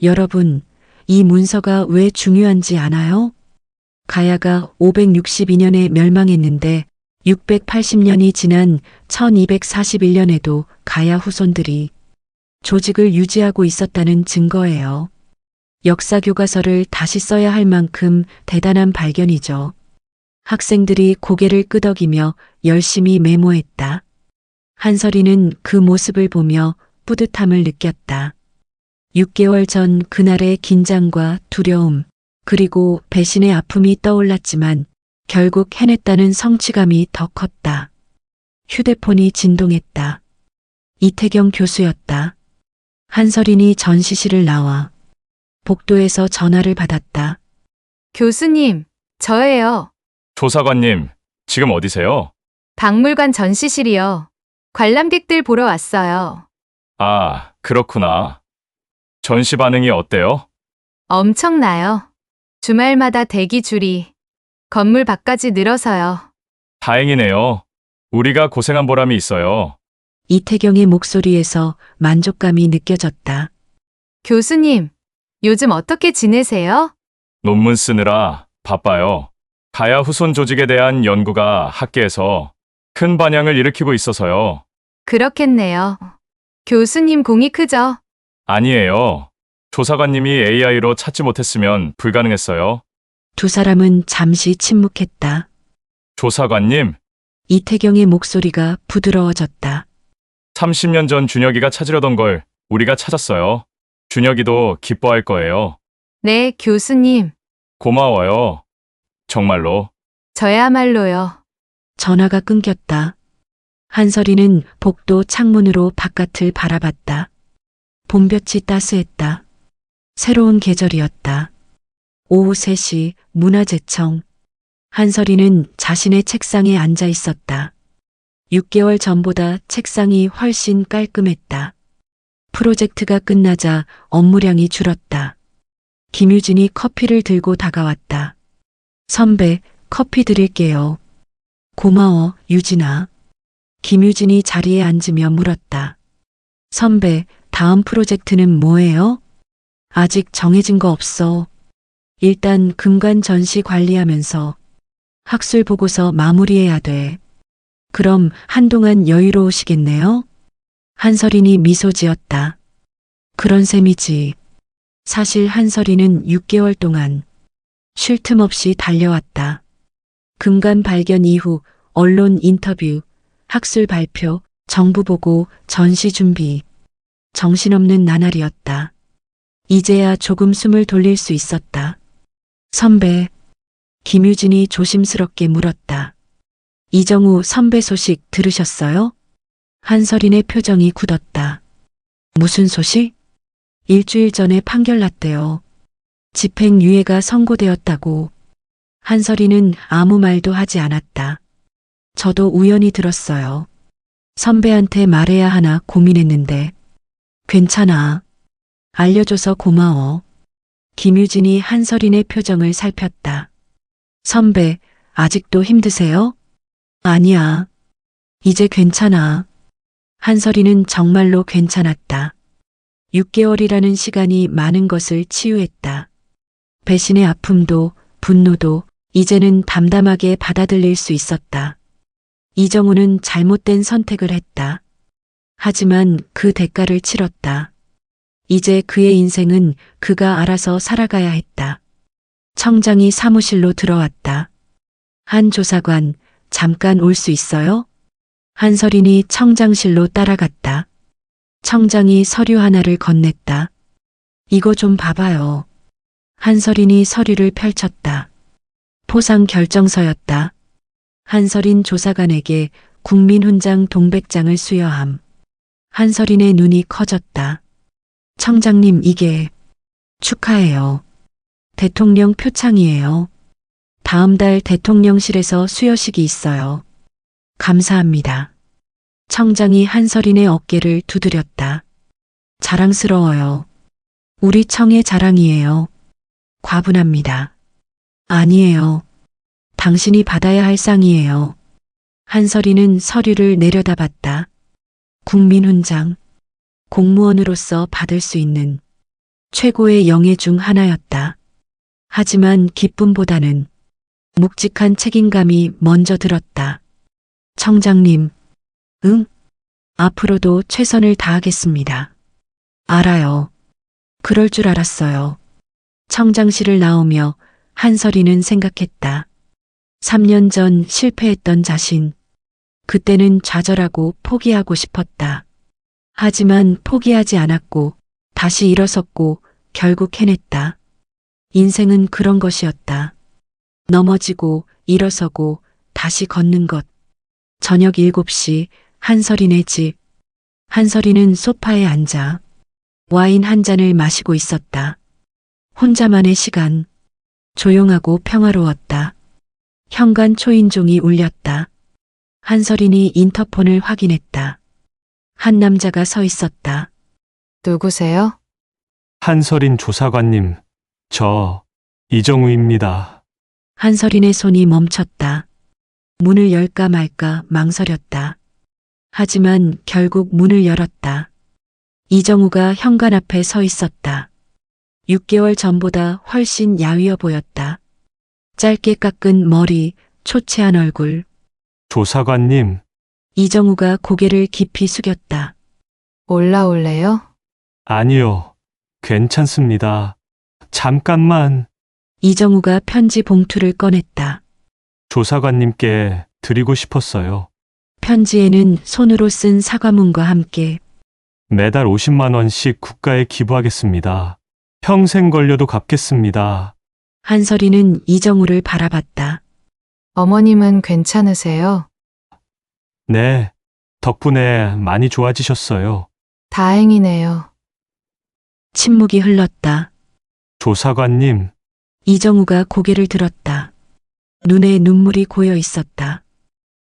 여러분, 이 문서가 왜 중요한지 아나요? 가야가 562년에 멸망했는데 680년이 지난 1241년에도 가야 후손들이 조직을 유지하고 있었다는 증거예요. 역사 교과서를 다시 써야 할 만큼 대단한 발견이죠. 학생들이 고개를 끄덕이며 열심히 메모했다. 한서린은 그 모습을 보며 뿌듯함을 느꼈다. 6개월 전 그날의 긴장과 두려움, 그리고 배신의 아픔이 떠올랐지만 결국 해냈다는 성취감이 더 컸다. 휴대폰이 진동했다. 이태경 교수였다. 한서린이 전시실을 나와 복도에서 전화를 받았다. 교수님, 저예요. 조사관님, 지금 어디세요? 박물관 전시실이요. 관람객들 보러 왔어요. 아, 그렇구나. 전시 반응이 어때요? 엄청나요. 주말마다 대기 줄이 건물 밖까지 늘어서요. 다행이네요. 우리가 고생한 보람이 있어요. 이태경의 목소리에서 만족감이 느껴졌다. 교수님, 요즘 어떻게 지내세요? 논문 쓰느라 바빠요. 가야 후손 조직에 대한 연구가 학계에서 큰 반향을 일으키고 있어서요. 그렇겠네요. 교수님 공이 크죠? 아니에요. 조사관님이 AI로 찾지 못했으면 불가능했어요. 두 사람은 잠시 침묵했다. 조사관님, 이태경의 목소리가 부드러워졌다. 30년 전 준혁이가 찾으려던 걸 우리가 찾았어요. 준혁이도 기뻐할 거예요. 네, 교수님. 고마워요. 정말로. 저야말로요. 전화가 끊겼다. 한설이는 복도 창문으로 바깥을 바라봤다. 봄볕이 따스했다. 새로운 계절이었다. 오후 3시 문화재청. 한설이는 자신의 책상에 앉아 있었다. 6개월 전보다 책상이 훨씬 깔끔했다. 프로젝트가 끝나자 업무량이 줄었다. 김유진이 커피를 들고 다가왔다. 선배, 커피 드릴게요. 고마워, 유진아. 김유진이 자리에 앉으며 물었다. 선배, 다음 프로젝트는 뭐예요? 아직 정해진 거 없어. 일단 금관 전시 관리하면서 학술 보고서 마무리해야 돼. 그럼 한동안 여유로우시겠네요? 한설인이 미소 지었다. 그런 셈이지. 사실 한설이는 6개월 동안 쉴 틈 없이 달려왔다. 금관 발견 이후 언론 인터뷰, 학술 발표, 정부 보고, 전시 준비. 정신없는 나날이었다. 이제야 조금 숨을 돌릴 수 있었다. 선배. 김유진이 조심스럽게 물었다. 이정우 선배 소식 들으셨어요? 한설인의 표정이 굳었다. 무슨 소식? 일주일 전에 판결 났대요. 집행유예가 선고되었다고. 한설이는 아무 말도 하지 않았다. 저도 우연히 들었어요. 선배한테 말해야 하나 고민했는데. 괜찮아. 알려줘서 고마워. 김유진이 한설인의 표정을 살폈다. 선배, 아직도 힘드세요? 아니야. 이제 괜찮아. 한설이는 정말로 괜찮았다. 6개월이라는 시간이 많은 것을 치유했다. 배신의 아픔도 분노도 이제는 담담하게 받아들일 수 있었다. 이정우는 잘못된 선택을 했다. 하지만 그 대가를 치렀다. 이제 그의 인생은 그가 알아서 살아가야 했다. 청장이 사무실로 들어왔다. 한 조사관, 잠깐 올 수 있어요? 한설인이 청장실로 따라갔다. 청장이 서류 하나를 건넸다. 이거 좀 봐봐요. 한설인이 서류를 펼쳤다. 포상 결정서였다. 한설인 조사관에게 국민훈장 동백장을 수여함. 한설인의 눈이 커졌다. 청장님, 이게 축하해요. 대통령 표창이에요. 다음 달 대통령실에서 수여식이 있어요. 감사합니다. 청장이 한설인의 어깨를 두드렸다. 자랑스러워요. 우리 청의 자랑이에요. 과분합니다. 아니에요. 당신이 받아야 할 상이에요. 한설이는 서류를 내려다봤다. 국민훈장. 공무원으로서 받을 수 있는 최고의 영예 중 하나였다. 하지만 기쁨보다는 묵직한 책임감이 먼저 들었다. 청장님, 응? 앞으로도 최선을 다하겠습니다. 알아요. 그럴 줄 알았어요. 청장실을 나오며 한설이는 생각했다. 3년 전 실패했던 자신. 그때는 좌절하고 포기하고 싶었다. 하지만 포기하지 않았고 다시 일어섰고 결국 해냈다. 인생은 그런 것이었다. 넘어지고 일어서고 다시 걷는 것. 저녁 7시 한설이네 집. 한설이는 소파에 앉아 와인 한 잔을 마시고 있었다. 혼자만의 시간. 조용하고 평화로웠다. 현관 초인종이 울렸다. 한설인이 인터폰을 확인했다. 한 남자가 서 있었다. 누구세요? 한설인 조사관님, 저 이정우입니다. 한설인의 손이 멈췄다. 문을 열까 말까 망설였다. 하지만 결국 문을 열었다. 이정우가 현관 앞에 서 있었다. 6개월 전보다 훨씬 야위어 보였다. 짧게 깎은 머리, 초췌한 얼굴. 조사관님, 이정우가 고개를 깊이 숙였다. 올라올래요? 아니요. 괜찮습니다. 잠깐만. 이정우가 편지 봉투를 꺼냈다. 조사관님께 드리고 싶었어요. 편지에는 손으로 쓴 사과문과 함께 매달 50만 원씩 국가에 기부하겠습니다. 평생 걸려도 갚겠습니다. 한설이는 이정우를 바라봤다. 어머님은 괜찮으세요? 네. 덕분에 많이 좋아지셨어요. 다행이네요. 침묵이 흘렀다. 조사관님, 이정우가 고개를 들었다. 눈에 눈물이 고여 있었다.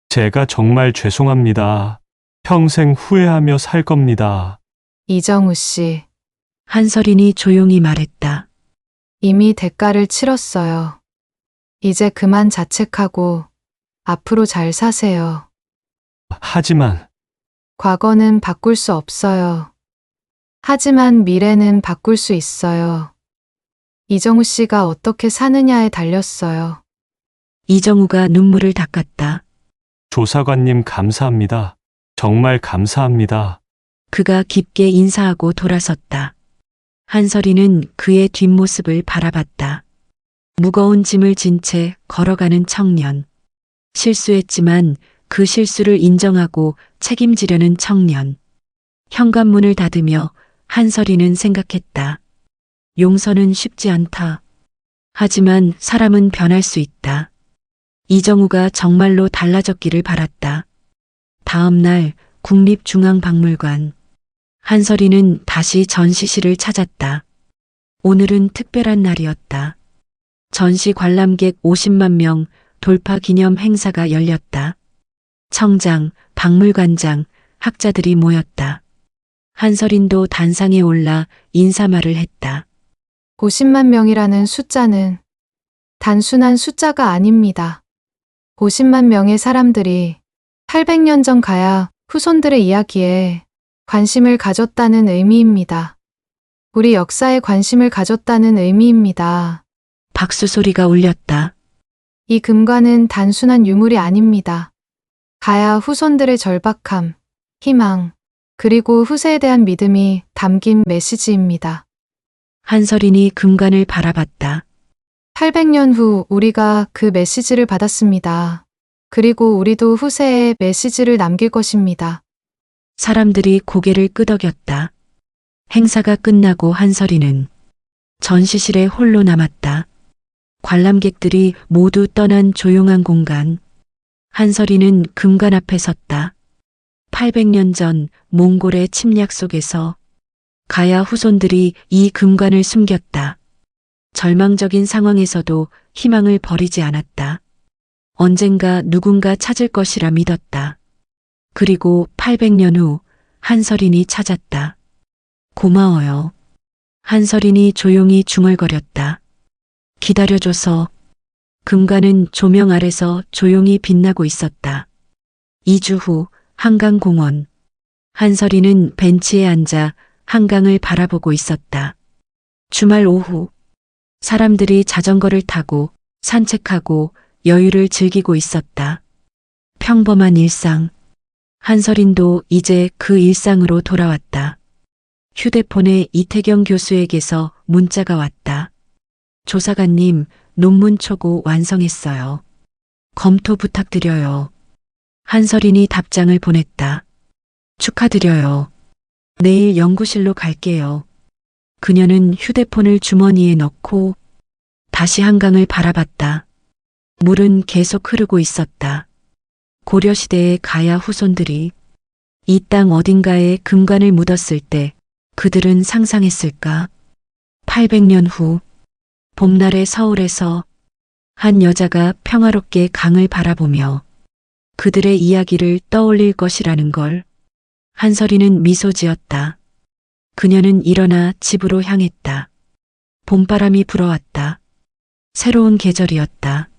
제가 정말 죄송합니다. 평생 후회하며 살 겁니다. 이정우 씨, 한설인이 조용히 말했다. 이미 대가를 치렀어요. 이제 그만 자책하고 앞으로 잘 사세요. 하지만 과거는 바꿀 수 없어요. 하지만 미래는 바꿀 수 있어요. 이정우 씨가 어떻게 사느냐에 달렸어요. 이정우가 눈물을 닦았다. 조사관님 감사합니다. 정말 감사합니다. 그가 깊게 인사하고 돌아섰다. 한설이는 그의 뒷모습을 바라봤다. 무거운 짐을 진 채 걸어가는 청년. 실수했지만 그 실수를 인정하고 책임지려는 청년. 현관문을 닫으며 한설이는 생각했다. 용서는 쉽지 않다. 하지만 사람은 변할 수 있다. 이정우가 정말로 달라졌기를 바랐다. 다음 날 국립중앙박물관. 한설이는 다시 전시실을 찾았다. 오늘은 특별한 날이었다. 전시 관람객 50만 명 돌파 기념 행사가 열렸다. 청장, 박물관장, 학자들이 모였다. 한설인도 단상에 올라 인사말을 했다. 50만 명이라는 숫자는 단순한 숫자가 아닙니다. 50만 명의 사람들이 800년 전 가야 후손들의 이야기에 관심을 가졌다는 의미입니다. 우리 역사에 관심을 가졌다는 의미입니다. 박수 소리가 울렸다. 이 금관은 단순한 유물이 아닙니다. 가야 후손들의 절박함, 희망, 그리고 후세에 대한 믿음이 담긴 메시지입니다. 한설인이 금관을 바라봤다. 800년 후 우리가 그 메시지를 받았습니다. 그리고 우리도 후세에 메시지를 남길 것입니다. 사람들이 고개를 끄덕였다. 행사가 끝나고 한설이는 전시실에 홀로 남았다. 관람객들이 모두 떠난 조용한 공간. 한설이는 금관 앞에 섰다. 800년 전 몽골의 침략 속에서 가야 후손들이 이 금관을 숨겼다. 절망적인 상황에서도 희망을 버리지 않았다. 언젠가 누군가 찾을 것이라 믿었다. 그리고 800년 후 한설인이 찾았다. 고마워요. 한설인이 조용히 중얼거렸다. 기다려줘서. 금관은 조명 아래서 조용히 빛나고 있었다. 2주 후 한강공원. 한설이는 벤치에 앉아 한강을 바라보고 있었다. 주말 오후. 사람들이 자전거를 타고 산책하고 여유를 즐기고 있었다. 평범한 일상. 한설인도 이제 그 일상으로 돌아왔다. 휴대폰에 이태경 교수에게서 문자가 왔다. 조사관님, 논문 초고 완성했어요. 검토 부탁드려요. 한설인이 답장을 보냈다. 축하드려요. 내일 연구실로 갈게요. 그녀는 휴대폰을 주머니에 넣고 다시 한강을 바라봤다. 물은 계속 흐르고 있었다. 고려시대의 가야 후손들이 이 땅 어딘가에 금관을 묻었을 때 그들은 상상했을까? 800년 후 봄날의 서울에서 한 여자가 평화롭게 강을 바라보며 그들의 이야기를 떠올릴 것이라는 걸. 한설이는 미소 지었다. 그녀는 일어나 집으로 향했다. 봄바람이 불어왔다. 새로운 계절이었다.